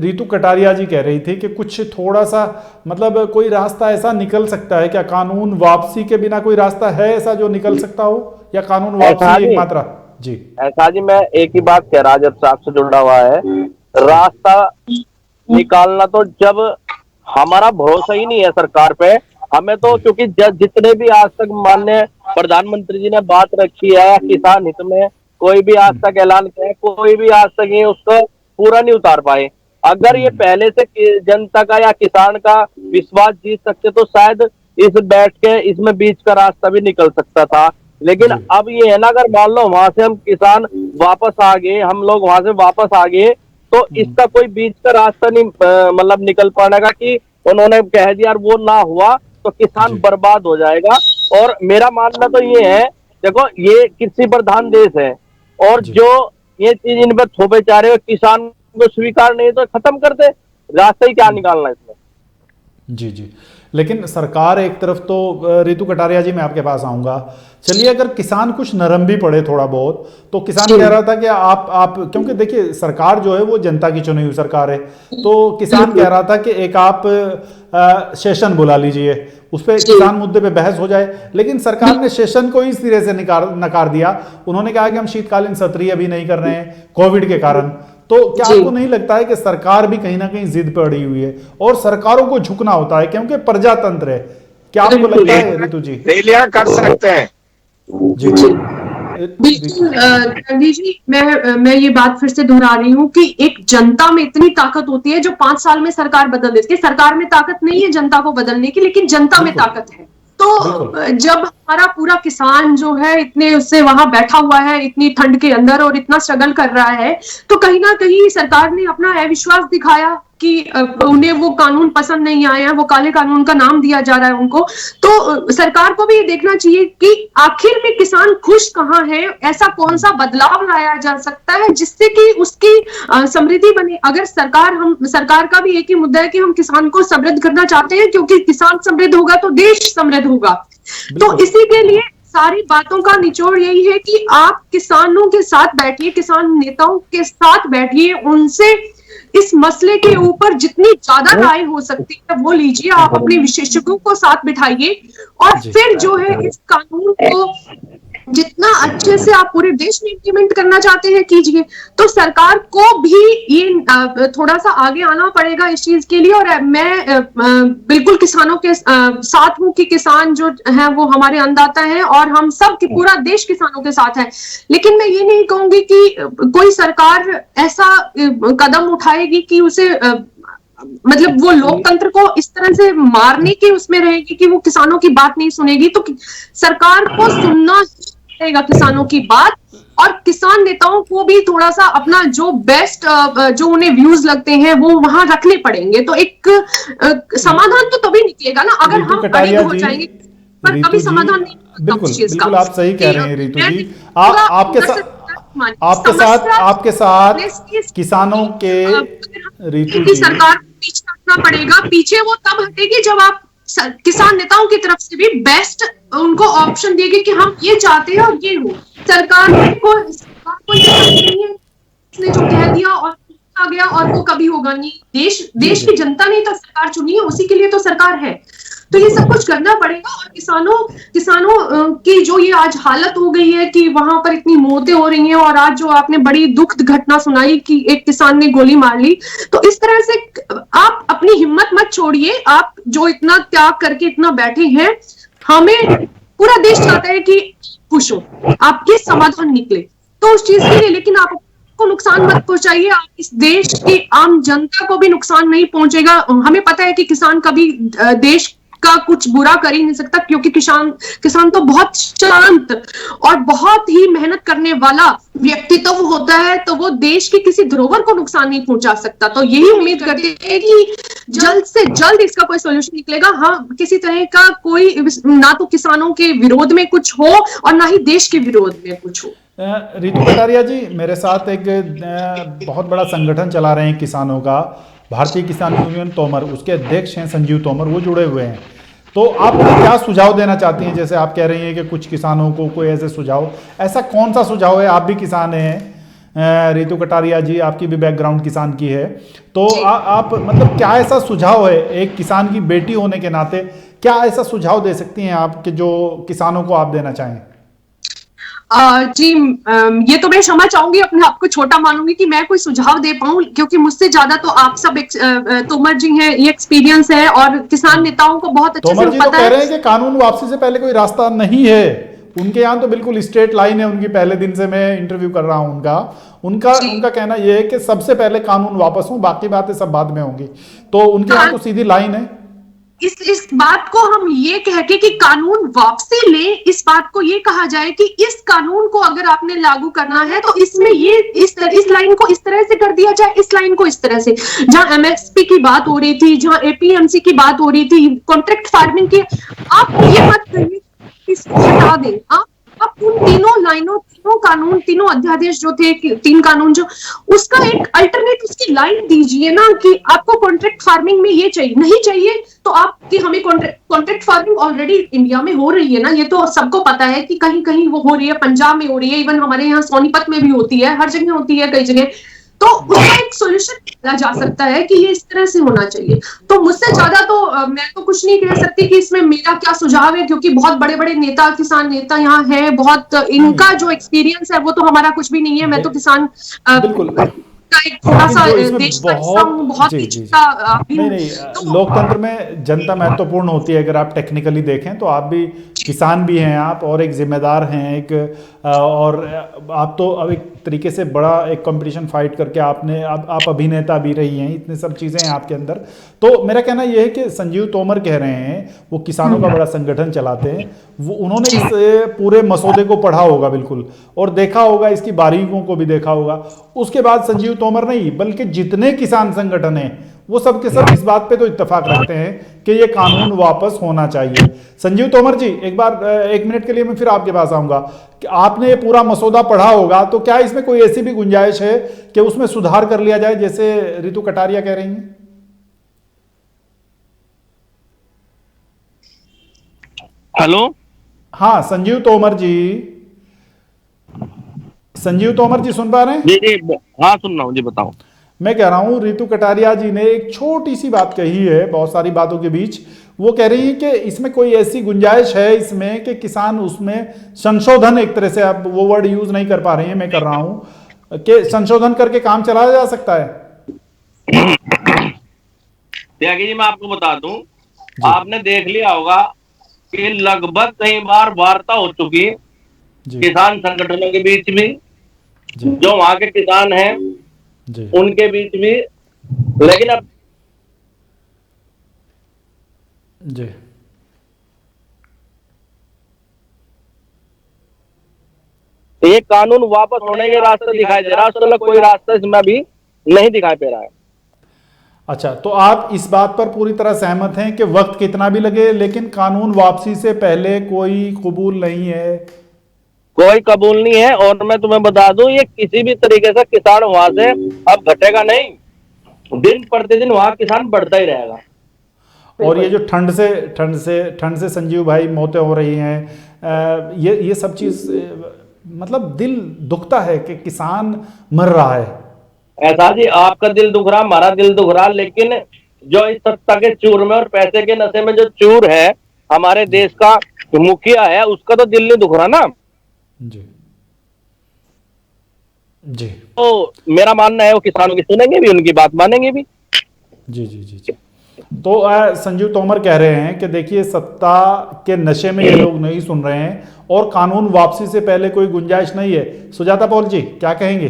रितु कटारिया जी कह रही थी कि कुछ थोड़ा सा मतलब कोई रास्ता ऐसा निकल सकता है क्या? कानून वापसी के बिना कोई रास्ता है ऐसा जो निकल सकता हो, या कानून वापसी एक मात्रा? जी ऐसा जी, मैं एक ही बात कह रहा, जब से आपसे जुड़ा हुआ है, रास्ता निकालना तो जब हमारा भरोसा ही नहीं है सरकार पे हमें तो, क्योंकि जितने भी आज तक माननीय प्रधानमंत्री जी ने बात रखी है किसान हित में, कोई भी आज तक ऐलान किया है, कोई भी आज तक ये उसको पूरा नहीं उतार पाए। अगर ये पहले से जनता का या किसान का विश्वास जीत सकते तो शायद इस बैठ के इसमें बीच का रास्ता भी निकल सकता था। लेकिन अब ये है ना, अगर मान लो वहां से हम किसान वापस आ गए, हम लोग वहां से वापस आ गए, तो इसका कोई बीच का रास्ता नहीं मतलब निकल पाएगा कि उन्होंने कह दिया वो ना हुआ तो किसान बर्बाद हो जाएगा। और मेरा मानना तो ये है, देखो ये कृषि प्रधान देश है, और जो ये चीज इन पर थोपे जा रहे हो किसान को स्वीकार नहीं तो खत्म कर दे, रास्ता ही क्या निकालना इसमें। जी जी। लेकिन सरकार एक तरफ तो, रितु कटारिया जी मैं आपके पास आऊंगा, चलिए अगर किसान कुछ नरम भी पड़े थोड़ा बहुत, तो किसान कह रहा था कि आप क्योंकि देखिए सरकार जो है वो जनता की चुनी हुई सरकार है, तो किसान कह रहा था कि एक आप सेशन बुला लीजिए, उस पर किसान मुद्दे पे बहस हो जाए। लेकिन सरकार ने सेशन को ही सिरे से नकार दिया। उन्होंने कहा कि हम शीतकालीन सत्र अभी नहीं कर रहे हैं कोविड के कारण। तो क्या आपको नहीं लगता है कि सरकार भी कहीं ना कहीं जिद पे अड़ी हुई है और सरकारों को झुकना होता है क्योंकि प्रजातंत्र है? क्या आपको लगता है रितु जी? कर सकते हैं जी बिल्कुल गांधी जी, मैं ये बात फिर से दोहरा रही हूँ कि एक जनता में इतनी ताकत होती है जो 5 साल में सरकार बदल देती है। सरकार में ताकत नहीं है जनता को बदलने की, लेकिन जनता में ताकत है। तो जब हमारा पूरा किसान जो है इतने उससे वहां बैठा हुआ है इतनी ठंड के अंदर और इतना स्ट्रगल कर रहा है, तो कहीं ना कहीं सरकार ने अपना अविश्वास दिखाया कि उन्हें वो कानून पसंद नहीं आया, वो काले कानून का नाम दिया जा रहा है उनको। तो सरकार को भी ये देखना चाहिए कि आखिर में किसान खुश कहाँ है, ऐसा कौन सा बदलाव लाया जा सकता है जिससे कि उसकी समृद्धि बने। अगर सरकार का भी एक ही मुद्दा है कि हम किसान को समृद्ध करना चाहते हैं, क्योंकि किसान समृद्ध होगा तो देश समृद्ध होगा। तो इसी के लिए सारी बातों का निचोड़ यही है कि आप किसानों के साथ बैठिए, किसान नेताओं के साथ बैठिए, उनसे इस मसले के ऊपर जितनी ज्यादा राय हो सकती है वो लीजिए, आप अपने विशेषज्ञों को साथ बिठाइए और फिर जो है इस कानून को जितना अच्छे से आप पूरे देश में इम्प्लीमेंट करना चाहते हैं कीजिए। तो सरकार को भी ये थोड़ा सा आगे आना पड़ेगा इस चीज के लिए। और मैं बिल्कुल किसानों के साथ हूं कि किसान जो है वो हमारे अन्नदाता हैं और हम सब पूरा देश किसानों के साथ है। लेकिन मैं ये नहीं कहूंगी कि कोई सरकार ऐसा कदम उठाएगी कि उसे मतलब वो लोकतंत्र को इस तरह से मारने की उसमें रहेगी कि वो किसानों की बात नहीं सुनेगी। तो सरकार को सुनना पड़ेगा किसानों की बात, और किसान नेताओं को भी थोड़ा सा अपना जो बेस्ट जो उन्हें व्यूज लगते हैं वो वहां रखने पड़ेंगे। तो एक समाधान तो तभी निकलेगा ना, अगर हम अड़िग हो जाएंगे पर कभी समाधान नहीं। बिल्कुल आप सही कह रहे हैं रितु जी। आपके साथ किसानों के रितु जी, सरकार करना पड़ेगा। पीछे वो तब हटेगी जब आप किसान नेताओं की तरफ से भी बेस्ट उनको ऑप्शन देगी कि हम ये चाहते हैं और ये हो। सरकार को नहीं है, उसने जो कह दिया और आ गया और वो कभी होगा नहीं। देश की जनता ने तो सरकार चुनी है, उसी के लिए तो सरकार है। तो ये सब कुछ करना पड़ेगा। और किसानों की जो ये आज हालत हो गई है कि वहां पर इतनी मौतें हो रही हैं, और आज जो आपने बड़ी दुखद घटना सुनाई कि एक किसान ने गोली मार ली, तो इस तरह से आप अपनी हिम्मत मत छोड़िए। आप जो इतना त्याग करके इतना बैठे हैं, हमें पूरा देश चाहता है कि खुश हो, आपके समाधान निकले, तो उस चीज के लिए, लेकिन आप को नुकसान मत पहुंचाइए। आप इस देश की आम जनता को भी नुकसान नहीं पहुंचेगा। हमें पता है कि किसान कभी देश का कुछ बुरा कर ही नहीं सकता, क्योंकि किसान तो बहुत शांत और बहुत ही मेहनत करने वाला व्यक्तित्व होता है, तो वो देश की किसी धरोहर को नुकसान नहीं पहुंचा सकता। तो यही उम्मीद करते हैं कि जल्द से जल्द इसका कोई सोल्यूशन निकलेगा। हाँ, किसी तरह का कोई ना तो किसानों के विरोध में कुछ हो और ना ही देश के विरोध में कुछ हो। रितु कटारिया जी, मेरे साथ एक बहुत बड़ा संगठन चला रहे हैं किसानों का, भारतीय किसान यूनियन तोमर, उसके अध्यक्ष हैं संजीव तोमर, वो जुड़े हुए हैं। तो आप उन्हें क्या सुझाव देना चाहती हैं? जैसे आप कह रही हैं कि कुछ किसानों को कोई ऐसे सुझाव, ऐसा कौन सा सुझाव है? आप भी किसान हैं रितु कटारिया जी, आपकी भी बैकग्राउंड किसान की है, तो आप मतलब क्या ऐसा सुझाव है एक किसान की बेटी होने के नाते, क्या ऐसा सुझाव दे सकती हैं आप कि जो किसानों को आप देना चाहें? जी, ये तो मैं क्षमा चाहूंगी, अपने आप को छोटा मानूंगी कि मैं कोई सुझाव दे पाऊं, क्योंकि मुझसे ज्यादा तो आप सब तोमर जी हैं, ये एक्सपीरियंस है और किसान नेताओं को बहुत अच्छे से पता कह रहे हैं कि कानून वापसी से पहले कोई रास्ता नहीं है उनके यहाँ, तो बिल्कुल स्ट्रेट लाइन है उनकी। पहले दिन से मैं इंटरव्यू कर रहा हूँ उनका कहना यह है कि सबसे पहले कानून वापस हो, बाकी बातें सब बाद में होंगी। तो उनके यहाँ तो सीधी लाइन है। इस बात को हम ये कह के कि कानून वापसी ले, इस बात को ये कहा जाए कि इस कानून को अगर आपने लागू करना है तो इसमें ये इस लाइन को इस तरह से कर दिया जाए, इस लाइन को इस तरह से। जहां एमएसपी की बात हो रही थी, जहां एपीएमसी की बात हो रही थी, कॉन्ट्रैक्ट फार्मिंग की, आप ये मत कहिए इसको हटा दें। आप उन तीनों कानून, तीनों अध्यादेश जो थे, 3 कानून जो, उसका एक अल्टरनेट उसकी लाइन दीजिए ना, कि आपको कॉन्ट्रैक्ट फार्मिंग में ये चाहिए, नहीं चाहिए तो आप कि हमें कॉन्ट्रैक्ट फार्मिंग ऑलरेडी इंडिया में हो रही है ना, ये तो सबको पता है कि कहीं कहीं वो हो रही है, पंजाब में हो रही है, इवन हमारे यहाँ सोनीपत में भी होती है, हर जगह होती है, कई जगह। तो उसका एक सोल्यूशन निकाला जा सकता है कि ये इस तरह से होना चाहिए। तो मुझसे ज्यादा तो मैं तो कुछ नहीं कह सकती कि इसमें मेरा क्या सुझाव है, क्योंकि बहुत बड़े बड़े नेता, किसान नेता यहाँ है, बहुत इनका जो एक्सपीरियंस है वो तो हमारा कुछ भी नहीं है। मैं तो किसान बिल्कुल का एक थोड़ा सा देश का हिस्सा हूँ, बहुत ही छोटा भी हूँ। नहीं, लोकतंत्र में जनता महत्वपूर्ण होती है। अगर आप टेक्निकली देखें तो आप भी किसान भी हैं आप, और एक जिम्मेदार हैं, एक और आप तो अब एक तरीके से बड़ा एक कंपटीशन फाइट करके आपने आप अभिनेता भी रही हैं, इतनी सब चीज़ें हैं आपके अंदर। तो मेरा कहना यह है कि संजीव तोमर कह रहे हैं, वो किसानों का बड़ा संगठन चलाते हैं, वो उन्होंने इस पूरे मसौदे को पढ़ा होगा बिल्कुल, और देखा होगा, इसकी बारीकियों को भी देखा होगा। उसके बाद संजीव तोमर नहीं बल्कि जितने किसान संगठन हैं वो सब के सब इस बात पे तो इत्तेफाक रखते हैं कि ये कानून वापस होना चाहिए। संजीव तोमर जी, एक बार 1 मिनट के लिए मैं फिर आपके पास आऊंगा कि आपने ये पूरा मसौदा पढ़ा होगा, तो क्या इसमें कोई ऐसी भी गुंजाइश है कि उसमें सुधार कर लिया जाए, जैसे रितु कटारिया कह रही हैं? हेलो, हाँ संजीव तोमर जी, सुन पा रहे हैं? जी, हाँ सुन रहा हूँ जी, बताओ। मैं कह रहा हूं रितु कटारिया जी ने एक छोटी सी बात कही है बहुत सारी बातों के बीच। वो कह रही है कि इसमें कोई ऐसी गुंजाइश है इसमें कि किसान उसमें संशोधन, एक तरह से आप वो वर्ड यूज नहीं कर पा रही हैं, मैं कर रहा हूं कि संशोधन करके काम चलाया जा सकता है। त्यागी जी, मैं आपको बता दूं, आपने देख लिया होगा कि लगभग कई बार वार्ता हो चुकी किसान संगठनों के बीच में, जो वहां के किसान हैं उनके बीच में, लेकिन अब जी ये कानून वापस होने के रास्ते दिखाई दे रहा है, उसका कोई रास्ता इसमें अभी नहीं दिखाई दे रहा है। अच्छा, तो आप इस बात पर पूरी तरह सहमत हैं कि वक्त कितना भी लगे लेकिन कानून वापसी से पहले कोई कबूल नहीं है? कोई कबूल नहीं है, और मैं तुम्हें बता दूं, ये किसी भी तरीके से किसान वहां से अब घटेगा नहीं। दिन प्रतिदिन वहां किसान बढ़ता ही रहेगा। और ये जो ठंड से संजीव भाई मौतें हो रही हैं, ये सब चीज मतलब दिल दुखता है कि किसान मर रहा है। ऐसा जी, आपका दिल दुख रहा, हमारा दिल दुख रहा, लेकिन जो इस सत्ता के चूर में और पैसे के नशे में जो चूर है हमारे देश का मुखिया है, उसका तो दिल नहीं दुख रहा ना जी जी। तो मेरा मानना है वो किसानों की सुनेंगे भी, उनकी बात मानेंगे भी। जी जी जी जी। तो संजीव तोमर कह रहे हैं कि देखिए सत्ता के नशे में ये लोग नहीं सुन रहे हैं और कानून वापसी से पहले कोई गुंजाइश नहीं है। सुजाता पॉल जी क्या कहेंगे?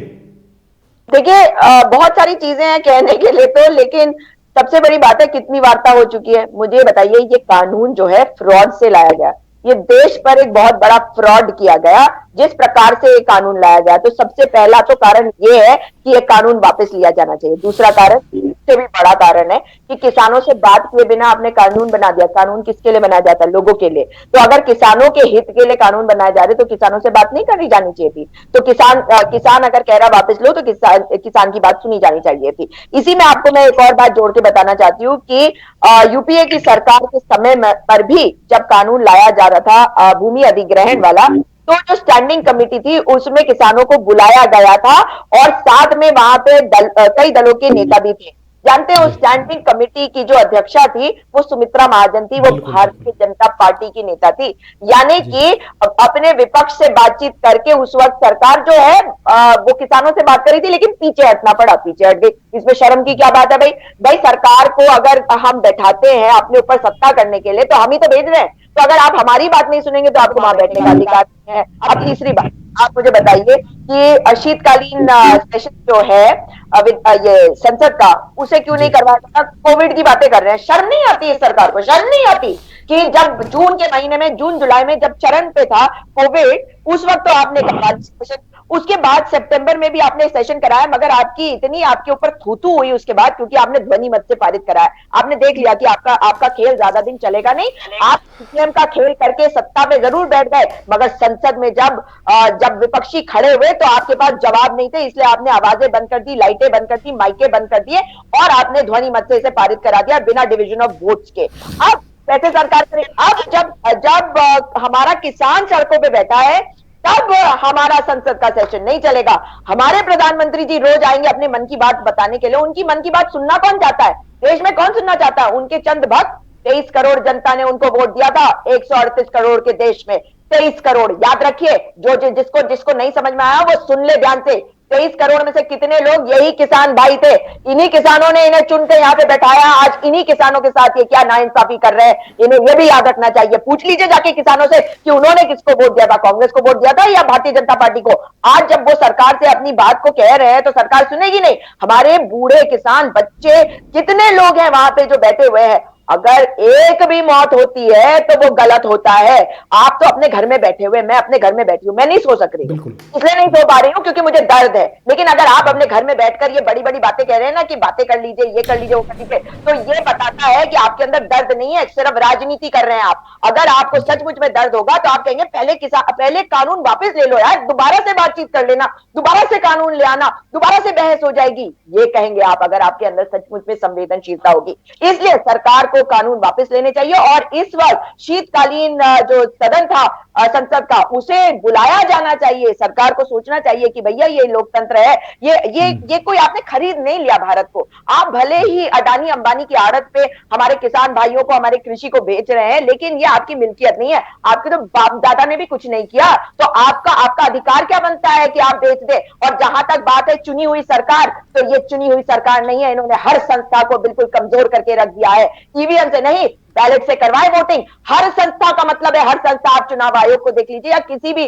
देखिए, बहुत सारी चीजें हैं कहने के लिए तो, लेकिन सबसे बड़ी बात है कितनी वार्ता हो चुकी है। मुझे बताइए, ये कानून जो है फ्रॉड से लाया गया, ये देश पर एक बहुत बड़ा फ्रॉड किया गया जिस प्रकार से ये कानून लाया गया। तो सबसे पहला तो कारण ये है कि ये कानून वापस लिया जाना चाहिए। दूसरा कारण, इससे भी बड़ा कारण है कि किसानों से बात किए बिना आपने कानून बना दिया। कानून किसके लिए बनाया जाता है? लोगों के लिए। तो अगर किसानों के हित के लिए कानून बनाए जा रहे तो किसानों से बात नहीं करनी जानी चाहिए थी। तो किसान अगर कह रहा वापस लो तो किसान की बात सुनी जानी चाहिए थी। इसी में आपको मैं एक और बात जोड़ के बताना चाहती हूँ कि यूपीए की सरकार के समय पर भी जब कानून लाया जा रहा था भूमि अधिग्रहण वाला, तो जो स्टैंडिंग कमेटी थी उसमें किसानों को बुलाया गया था और साथ में वहां पे कई दलों के नेता भी थे। जानते हैं उस स्टैंडिंग कमेटी की जो अध्यक्षा थी वो सुमित्रा महाजन थी, वो भारतीय जनता पार्टी की नेता थी। यानी कि अपने विपक्ष से बातचीत करके उस वक्त सरकार जो है वो किसानों से बात करी थी, लेकिन पीछे हटना पड़ा, पीछे हट गई। इसमें शर्म की क्या बात है भाई? भाई सरकार को अगर हम बैठाते हैं अपने ऊपर सत्ता करने के लिए तो हम ही तो भेज रहे हैं। तो अगर आप हमारी बात नहीं सुनेंगे तो आपको वहां बैठने का अधिकार नहीं है। अब तीसरी बात, आप मुझे बताइए कि शीतकालीन सेशन जो है ये संसद का, उसे क्यों नहीं करवाया? कोविड की बातें कर रहे हैं। शर्म नहीं आती है सरकार को? शर्म नहीं आती कि जब जून के महीने में, जून जुलाई में जब चरण पे था कोविड, उस वक्त तो आपने करवा सेशन, उसके बाद सितंबर में भी आपने सेशन कराया, मगर आपकी इतनी आपके ऊपर थूथू हुई उसके बाद, क्योंकि आपने ध्वनि मत से पारित कराया। आपने देख लिया कि आपका खेल ज्यादा दिन चलेगा नहीं। आप सीएम का खेल करके सत्ता में जरूर बैठ गए, मगर संसद में जब विपक्षी खड़े हुए तो आपके पास जवाब नहीं थे, इसलिए आपने आवाजें बंद कर दी, लाइटें बंद कर दी, माइकें बंद कर दिए और आपने ध्वनि मत से इसे पारित करा दिया बिना डिवीजन ऑफ वोट्स के। अब कैसे सरकार करे? अब जब हमारा किसान सड़कों पे बैठा है तब हमारा संसद का सेशन नहीं चलेगा। हमारे प्रधानमंत्री जी रोज आएंगे अपने मन की बात बताने के लिए। उनकी मन की बात सुनना कौन चाहता है? देश में कौन सुनना चाहता है? उनके चंद भक्त। 23 करोड़ जनता ने उनको वोट दिया था 138 करोड़ के देश में। 23 करोड़ याद रखिए, जिसको नहीं समझ में आया वो सुन ले ध्यान से। 23 करोड़ में से कितने लोग यही किसान भाई थे? इन्हीं किसानों ने इन्हें चुनकर यहाँ पे बैठाया। आज इन्हीं किसानों के साथ ये क्या नाइंसाफी कर रहे हैं, इन्हें ये भी याद रखना चाहिए। पूछ लीजिए जाके किसानों से कि उन्होंने किसको वोट दिया था, कांग्रेस को वोट दिया था या भारतीय जनता पार्टी को। आज जब वो सरकार से अपनी बात को कह रहे हैं तो सरकार सुनेगी नहीं। हमारे बूढ़े किसान, बच्चे, कितने लोग हैं वहां पे जो बैठे हुए हैं। अगर एक भी मौत होती है तो वो गलत होता है। आप तो अपने घर में बैठे हुए, मैं अपने घर में बैठी हूं, मैं नहीं सो सक रही, इसलिए नहीं सो पा रही हूं क्योंकि मुझे दर्द है। लेकिन अगर आप अपने घर में बैठकर ये बड़ी बड़ी बातें कह रहे हैं ना कि बातें कर लीजिए, ये कर लीजिए, वो कर लीजिए, तो ये बताता है कि आपके अंदर दर्द नहीं है, सिर्फ राजनीति कर रहे हैं आप। अगर आपको सचमुच में दर्द होगा तो आप कहेंगे पहले कानून वापस ले लो यार, दोबारा से बातचीत कर लेना, दोबारा से कानून ले आना, दोबारा से बहस हो जाएगी, ये कहेंगे आप अगर आपके अंदर सचमुच में संवेदनशीलता होगी। इसलिए सरकार को कानून वापस लेने चाहिए और इस वक्त शीतकालीन जो सदन था संसद का, उसे बुलाया जाना चाहिए। सरकार को सोचना चाहिए कि भैया ये लोकतंत्र है, ये कोई आपने खरीद नहीं लिया भारत को। आप भले ही अडानी अंबानी की आड़त पे हमारे किसान भाइयों को, हमारे कृषि को बेच रहे हैं, लेकिन ये आपकी मिल्कियत नहीं है। आपके तो बाप दादा ने भी कुछ नहीं किया, तो आपका अधिकार क्या बनता है कि आप बेच दे। और जहां तक बात है चुनी हुई सरकार, तो ये चुनी हुई सरकार नहीं है, इन्होंने हर संस्था को बिल्कुल कमजोर करके रख दिया है। ईवीएम से नहीं, बैलेट से करवाए वोटिंग। हर संस्था का मतलब है हर संस्था, आप चुनाव आयोग को देख लीजिए या किसी भी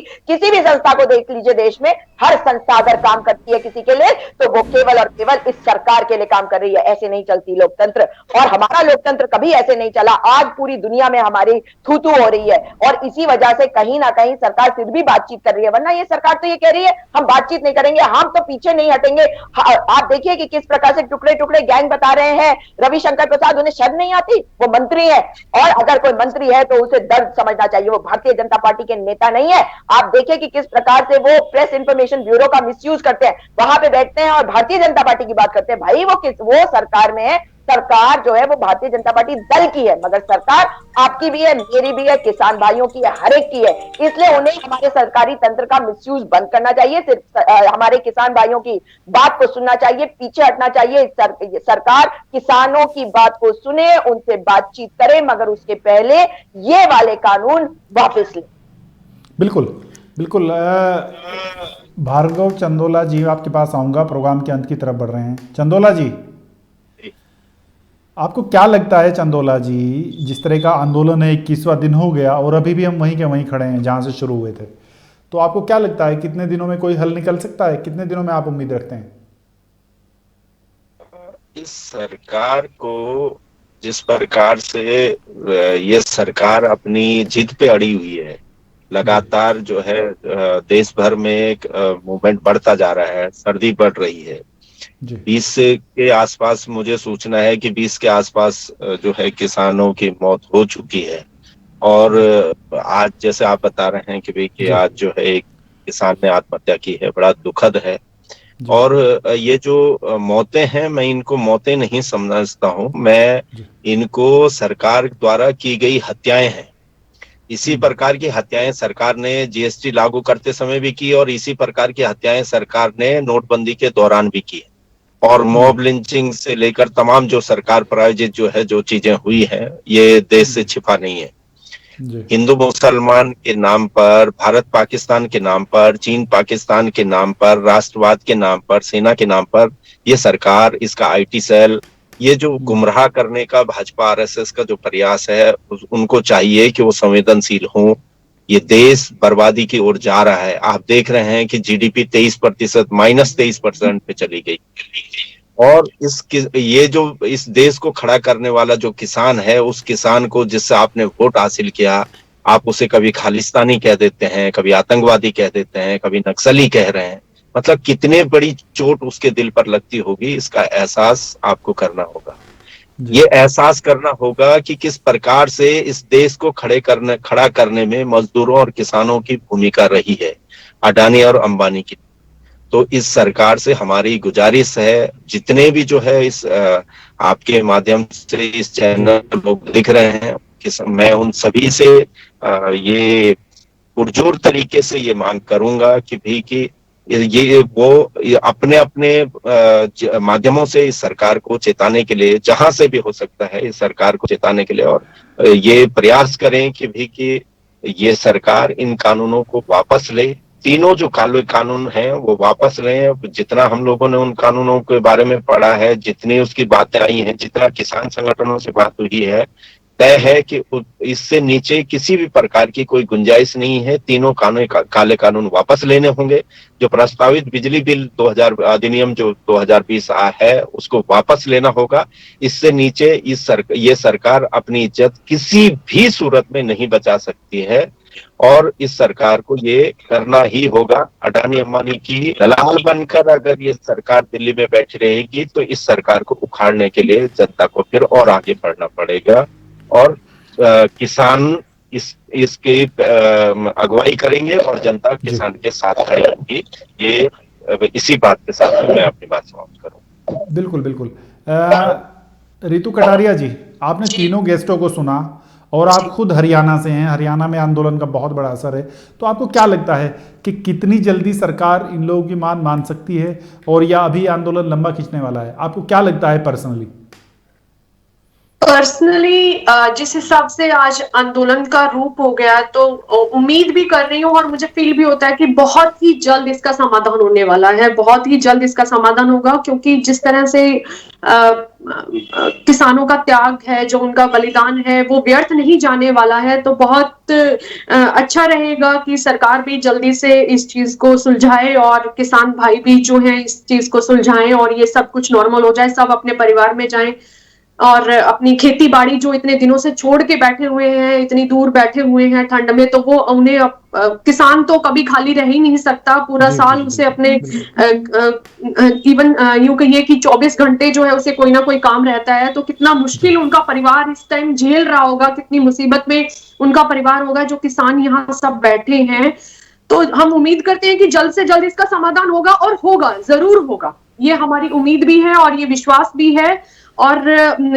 संस्था को देख लीजिए देश में, हर संस्था अगर काम करती है किसी के लिए तो वो केवल और केवल इस सरकार के लिए काम कर रही है। ऐसे नहीं चलती लोकतंत्र, और हमारा लोकतंत्र कभी ऐसे नहीं चला। आज पूरी दुनिया में हमारी थू-थू हो रही है और इसी वजह से कहीं ना कहीं सरकार फिर भी बातचीत कर रही है। वरना ये सरकार तो ये कह रही है हम बातचीत नहीं करेंगे, हम तो पीछे नहीं हटेंगे। आप देखिए कि किस प्रकार से टुकड़े टुकड़े गैंग बता रहे हैं रविशंकर प्रसाद, उन्हें शर्म नहीं आती? वो मंत्री है। और अगर कोई मंत्री है तो उसे दर्द समझना चाहिए, वो भारतीय जनता पार्टी के नेता नहीं है। आप देखिए कि किस प्रकार से वो प्रेस इंफॉर्मेशन ब्यूरो का मिसयूज करते हैं, वहां पे बैठते हैं और भारतीय जनता पार्टी की बात करते हैं। भाई वो सरकार में है, सरकार जो है वो भारतीय जनता पार्टी दल की है, मगर सरकार आपकी भी है, मेरी भी है, किसान भाइयों की है, हर एक की है। इसलिए उन्हें हमारे सरकारी तंत्र का मिसयूज बंद करना चाहिए, सिर्फ हमारे किसान भाइयों की बात को सुनना चाहिए, पीछे हटना चाहिए। सरकार किसानों की बात को सुने, उनसे बातचीत करे, मगर उसके पहले ये वाले कानून वापस ले। बिल्कुल बिल्कुल। भार्गव चंदोला जी, आपके पास आऊंगा, प्रोग्राम के अंत की तरफ बढ़ रहे हैं। चंदोला जी, आपको क्या लगता है चंदोला जी, जिस तरह का आंदोलन है, 21वां दिन हो गया और अभी भी हम वहीं के वहीं खड़े हैं जहां से शुरू हुए थे, तो आपको क्या लगता है कितने दिनों में कोई हल निकल सकता है? कितने दिनों में आप उम्मीद रखते हैं? इस सरकार को जिस प्रकार से ये सरकार अपनी जिद पे अड़ी हुई है, लगातार जो है देश भर में एक मूवमेंट बढ़ता जा रहा है, सर्दी बढ़ रही है। 20 के आसपास मुझे सूचना है कि 20 के आसपास जो है किसानों की मौत हो चुकी है। और आज जैसे आप बता रहे हैं कि भाई कि आज जो है एक किसान ने आत्महत्या की है, बड़ा दुखद है। और ये जो मौतें हैं, मैं इनको मौतें नहीं समझता हूँ, मैं इनको सरकार द्वारा की गई हत्याएं हैं। इसी प्रकार की हत्याएं सरकार ने जीएसटी लागू करते समय भी की और इसी प्रकार की हत्याएं सरकार ने नोटबंदी के दौरान भी की। और मॉब लिंचिंग से लेकर तमाम जो सरकार प्रायोजित जो चीजें हुई हैं, ये देश से छिपा नहीं है। हिंदू मुसलमान के नाम पर, भारत पाकिस्तान के नाम पर, चीन पाकिस्तान के नाम पर, राष्ट्रवाद के नाम पर, सेना के नाम पर, ये सरकार, इसका आईटी सेल, ये जो गुमराह करने का भाजपा आरएसएस का जो प्रयास है, उनको चाहिए कि वो संवेदनशील हों। ये देश बर्बादी की ओर जा रहा है। आप देख रहे हैं कि जीडीपी 23% -23% पे चली गई। और ये जो इस देश को खड़ा करने वाला जो किसान है, उस किसान को जिससे आपने वोट हासिल किया, आप उसे कभी खालिस्तानी कह देते हैं, कभी आतंकवादी कह देते हैं, कभी नक्सली कह रहे हैं। मतलब कितने बड़ी चोट उसके दिल पर लगती होगी, इसका एहसास आपको करना होगा। ये एहसास करना होगा कि किस प्रकार से इस देश को खड़ा करने में मजदूरों और किसानों की भूमिका रही है, अडानी और अंबानी की। तो इस सरकार से हमारी गुजारिश है, जितने भी जो है इस आपके माध्यम से इस चैनल लोग दिख रहे हैं, मैं उन सभी से ये पुरजोर तरीके से ये मांग करूंगा कि भी कि ये अपने अपने माध्यमों से इस सरकार को चेताने के लिए, जहां से भी हो सकता है इस सरकार को चेताने के लिए, और ये प्रयास करें कि भी कि ये सरकार इन कानूनों को वापस ले। तीनों जो कानून हैं वो वापस लें। जितना हम लोगों ने उन कानूनों के बारे में पढ़ा है, जितनी उसकी बातें आई हैं, जितना किसान संगठनों से बात हुई है, तय है कि इससे नीचे किसी भी प्रकार की कोई गुंजाइश नहीं है। तीनों काले कानून वापस लेने होंगे। जो प्रस्तावित बिजली बिल 2000 अधिनियम जो 2020 है, उसको वापस लेना होगा। इससे नीचे ये सरकार अपनी इज्जत किसी भी सूरत में नहीं बचा सकती है और इस सरकार को ये करना ही होगा। अडानी अंबानी की दलाल बनकर अगर ये सरकार दिल्ली में बैठी रहेगी तो इस सरकार को उखाड़ने के लिए जनता को फिर और आगे बढ़ना पड़ेगा। और किसान इसकी अगुवाई करेंगे और जनता किसान के साथ खड़ी होगी। ये इसी बात के साथ मैं अपनी बात समाप्त करूँ। बिल्कुल बिल्कुल। रितु कटारिया जी, आपने तीनों गेस्टों को सुना और आप खुद हरियाणा से हैं, हरियाणा में आंदोलन का बहुत बड़ा असर है, तो आपको क्या लगता है कि कितनी जल्दी सरकार इन लोगों की मान सकती है, और या अभी आंदोलन लंबा खींचने वाला है? आपको क्या लगता है पर्सनली? जिस हिसाब से आज आंदोलन का रूप हो गया, तो उम्मीद भी कर रही हूँ और मुझे फील भी होता है कि बहुत ही जल्द इसका समाधान होने वाला है, बहुत ही जल्द इसका समाधान होगा। क्योंकि जिस तरह से किसानों का त्याग है, जो उनका बलिदान है, वो व्यर्थ नहीं जाने वाला है। तो बहुत अच्छा रहेगा कि सरकार भी जल्दी से इस चीज को सुलझाए और किसान भाई भी जो है इस चीज को सुलझाएं और ये सब कुछ नॉर्मल हो जाए, सब अपने परिवार में जाएं। और अपनी खेती बाड़ी जो इतने दिनों से छोड़ के बैठे हुए हैं, इतनी दूर बैठे हुए हैं ठंड में, तो वो उन्हें किसान तो कभी खाली रह ही नहीं सकता, पूरा जी जी साल जी उसे बिल्कुल अपने बिल्कुल। इवन यूं कहिए कि 24 घंटे जो है उसे कोई ना कोई काम रहता है, तो कितना जी मुश्किल उनका परिवार इस टाइम झेल रहा होगा, कितनी मुसीबत में उनका परिवार होगा जो किसान यहाँ सब बैठे हैं। तो हम उम्मीद करते हैं कि जल्द से जल्द इसका समाधान होगा, और होगा, जरूर होगा, ये हमारी उम्मीद भी है और ये विश्वास भी है, और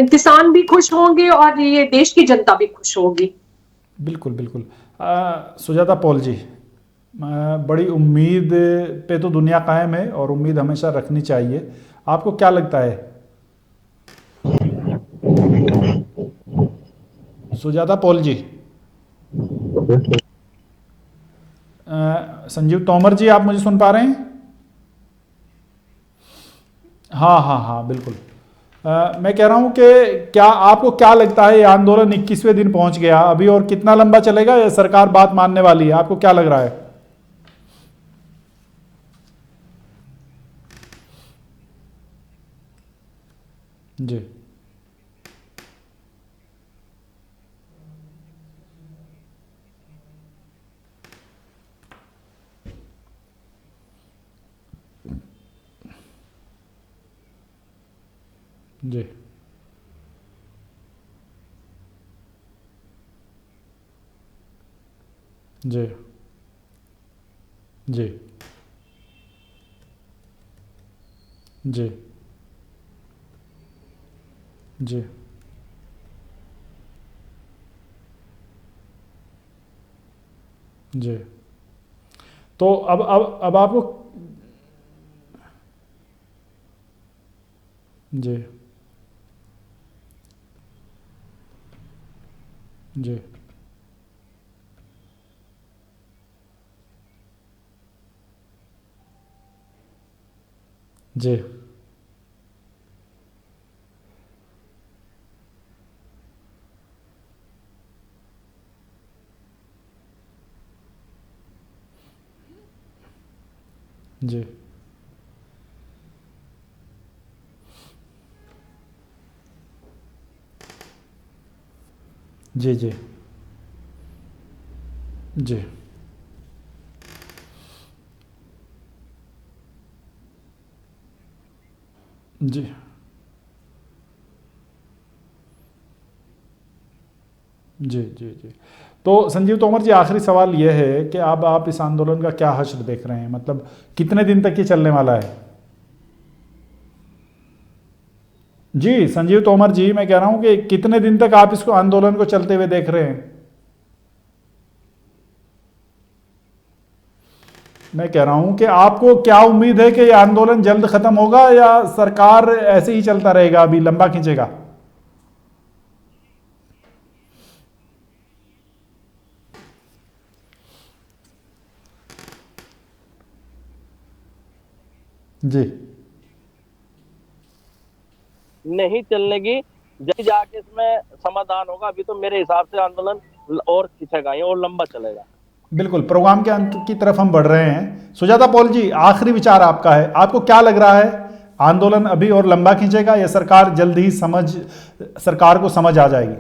किसान भी खुश होंगे और ये देश की जनता भी खुश होगी। बिल्कुल बिल्कुल। सुजाता पॉल जी, बड़ी उम्मीद पे तो दुनिया कायम है और उम्मीद हमेशा रखनी चाहिए। आपको क्या लगता है सुजाता पॉल जी? संजीव तोमर जी, आप मुझे सुन पा रहे हैं? हाँ हाँ हाँ बिल्कुल। मैं कह रहा हूँ कि क्या आपको क्या लगता है, ये आंदोलन 21वें दिन पहुंच गया, अभी और कितना लंबा चलेगा या सरकार बात मानने वाली है? आपको क्या लग रहा है? जी जी जी जी जी जी जी। तो अब आपको जी जी जी जी जी जी जी जी जी जी जी। तो संजीव तोमर जी, आखिरी सवाल यह है कि अब आप इस आंदोलन का क्या हश्र देख रहे हैं? मतलब कितने दिन तक ये चलने वाला है? जी संजीव तोमर जी, मैं कह रहा हूं कि कितने दिन तक आप इसको आंदोलन को चलते हुए देख रहे हैं? मैं कह रहा हूं कि आपको क्या उम्मीद है कि ये आंदोलन जल्द खत्म होगा या सरकार ऐसे ही चलता रहेगा, अभी लंबा खींचेगा? जी नहीं चलने की, जब जाके इसमें समाधान होगा। अभी तो मेरे हिसाब से आंदोलन और खिंचेगा, ये और लंबा चलेगा। बिल्कुल। प्रोग्राम के अंत की तरफ हम बढ़ रहे हैं। सुजाता पॉल जी, आखिरी विचार आपका है, आपको क्या लग रहा है, आंदोलन अभी और लंबा खींचेगा या सरकार जल्द ही सरकार को समझ आ जाएगी?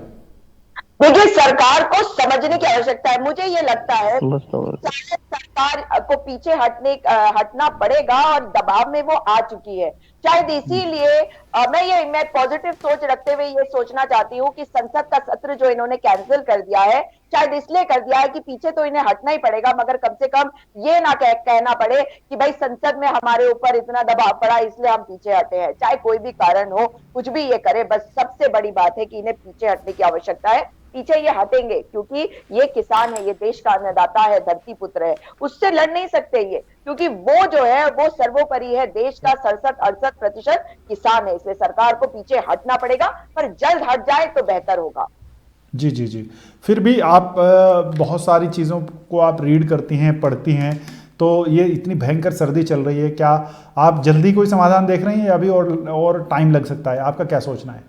देखिए, सरकार को समझने की आवश्यकता है। मुझे ये लगता है शायद सरकार को पीछे हटना पड़ेगा और दबाव में वो आ चुकी है। शायद इसीलिए मैं पॉजिटिव सोच रखते हुए ये सोचना चाहती हूँ कि संसद का सत्र जो इन्होंने कैंसिल कर दिया है, शायद इसलिए कर दिया है कि पीछे तो इन्हें हटना ही पड़ेगा, मगर कम से कम ये ना कहना पड़े कि भाई संसद में हमारे ऊपर इतना दबाव पड़ा इसलिए हम पीछे हटे हैं। चाहे कोई भी कारण हो, कुछ भी ये करे, बस सबसे बड़ी बात है कि इन्हें पीछे हटने की आवश्यकता है। पीछे ये हटेंगे क्योंकि ये किसान है, ये देश का अन्नदाता है, धरती पुत्र है, उससे लड़ नहीं सकते ये, क्योंकि वो जो है वो सर्वोपरि है। देश का 67-68% किसान है, इसलिए सरकार को पीछे हटना पड़ेगा, पर जल्द हट जाए तो बेहतर होगा। जी जी जी। फिर भी आप बहुत सारी चीज़ों को आप रीड करती हैं, पढ़ती हैं, तो ये इतनी भयंकर सर्दी चल रही है, क्या आप जल्दी कोई समाधान देख रही हैं या अभी और टाइम लग सकता है? आपका क्या सोचना है?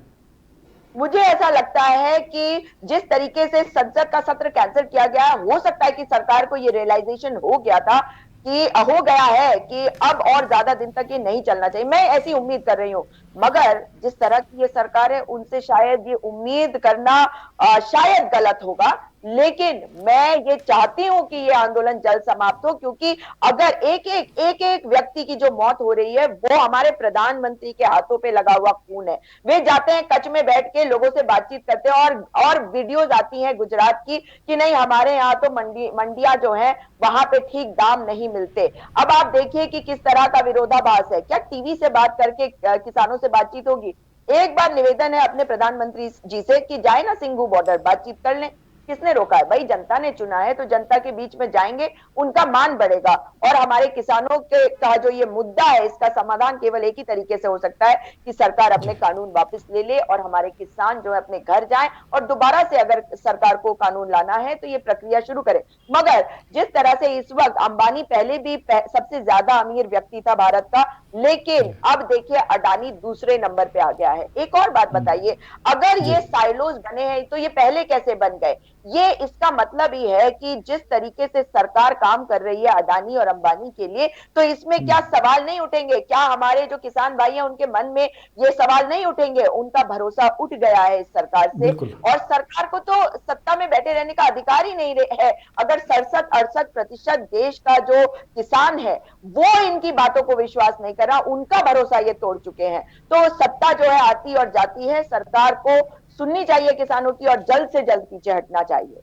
मुझे ऐसा लगता है कि जिस तरीके से संसद का सत्र कैंसिल किया गया, हो सकता है कि सरकार को ये रियलाइजेशन हो गया था कि हो गया है कि अब और ज्यादा दिन तक ये नहीं चलना चाहिए। मैं ऐसी उम्मीद कर रही हूँ। मगर जिस तरह की ये सरकार है उनसे शायद ये उम्मीद करना शायद गलत होगा, लेकिन मैं ये चाहती हूं कि ये आंदोलन जल्द समाप्त हो, क्योंकि अगर एक एक व्यक्ति की जो मौत हो रही है वो हमारे प्रधानमंत्री के हाथों पे लगा हुआ खून है। वे जाते हैं कच्छ में बैठ के लोगों से बातचीत करते हैं और वीडियोज आती हैं गुजरात की कि नहीं हमारे यहाँ तो मंडियां जो है वहां पे ठीक दाम नहीं मिलते। अब आप देखिए कि किस तरह का विरोधाभास है। क्या टीवी से बात करके किसानों से बातचीत होगी? एक बार निवेदन है अपने प्रधानमंत्री जी से कि जाए ना सिंघू बॉर्डर, बातचीत कर लें। किसने रोका है भाई? जनता ने चुना है, तो जनता के बीच में जाएंगे, उनका मान बढ़ेगा। और हमारे किसानों के का जो ये मुद्दा है इसका समाधान केवल एक ही तरीके से हो सकता है कि सरकार अपने कानून वापस ले ले और हमारे किसान जो है अपने घर जाएं और दोबारा से अगर सरकार को कानून लाना है तो ये प्रक्रिया शुरू करे। मगर जिस तरह से इस वक्त अंबानी पहले भी सबसे ज्यादा अमीर व्यक्ति था भारत का, लेकिन अब देखिए अडानी दूसरे नंबर पे आ गया है। एक और बात बताइए, अगर ये साइलोज बने हैं तो ये पहले कैसे बन गए? ये इसका मतलब ही है कि जिस तरीके से सरकार काम कर रही है अडानी और अंबानी के लिए, तो इसमें क्या सवाल नहीं उठेंगे? क्या हमारे जो किसान भाई हैं उनके मन में ये सवाल नहीं उठेंगे? उनका भरोसा उठ गया है इस सरकार से, और सरकार को तो सत्ता में बैठे रहने का अधिकार ही नहीं है। अगर 67-68% देश का जो किसान है वो इनकी बातों को विश्वास नहीं कर रहा, उनका भरोसा ये तोड़ चुके हैं, तो सत्ता जो है आती और जाती है। सरकार को सुननी चाहिए किसानों की और जल्द से जल्द पीछे हटना चाहिए।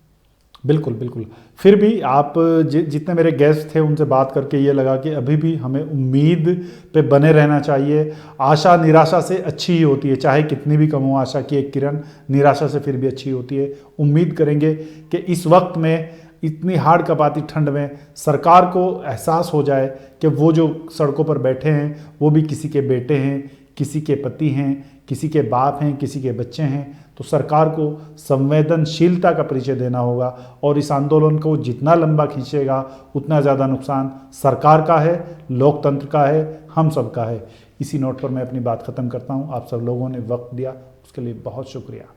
बिल्कुल बिल्कुल। फिर भी आप जितने मेरे गेस्ट थे उनसे बात करके ये लगा कि अभी भी हमें उम्मीद पे बने रहना चाहिए। आशा निराशा से अच्छी ही होती है, चाहे कितनी भी कम हो आशा की एक किरण, निराशा से फिर भी अच्छी होती है। उम्मीद करेंगे कि इस वक्त में इतनी हाड़ कपाती ठंड में सरकार को एहसास हो जाए कि वो जो सड़कों पर बैठे हैं वो भी किसी के बेटे हैं, किसी के पति हैं, किसी के बाप हैं, किसी के बच्चे हैं। तो सरकार को संवेदनशीलता का परिचय देना होगा और इस आंदोलन को जितना लंबा खींचेगा उतना ज़्यादा नुकसान सरकार का है, लोकतंत्र का है, हम सब का है। इसी नोट पर मैं अपनी बात ख़त्म करता हूँ। आप सब लोगों ने वक्त दिया उसके लिए बहुत शुक्रिया।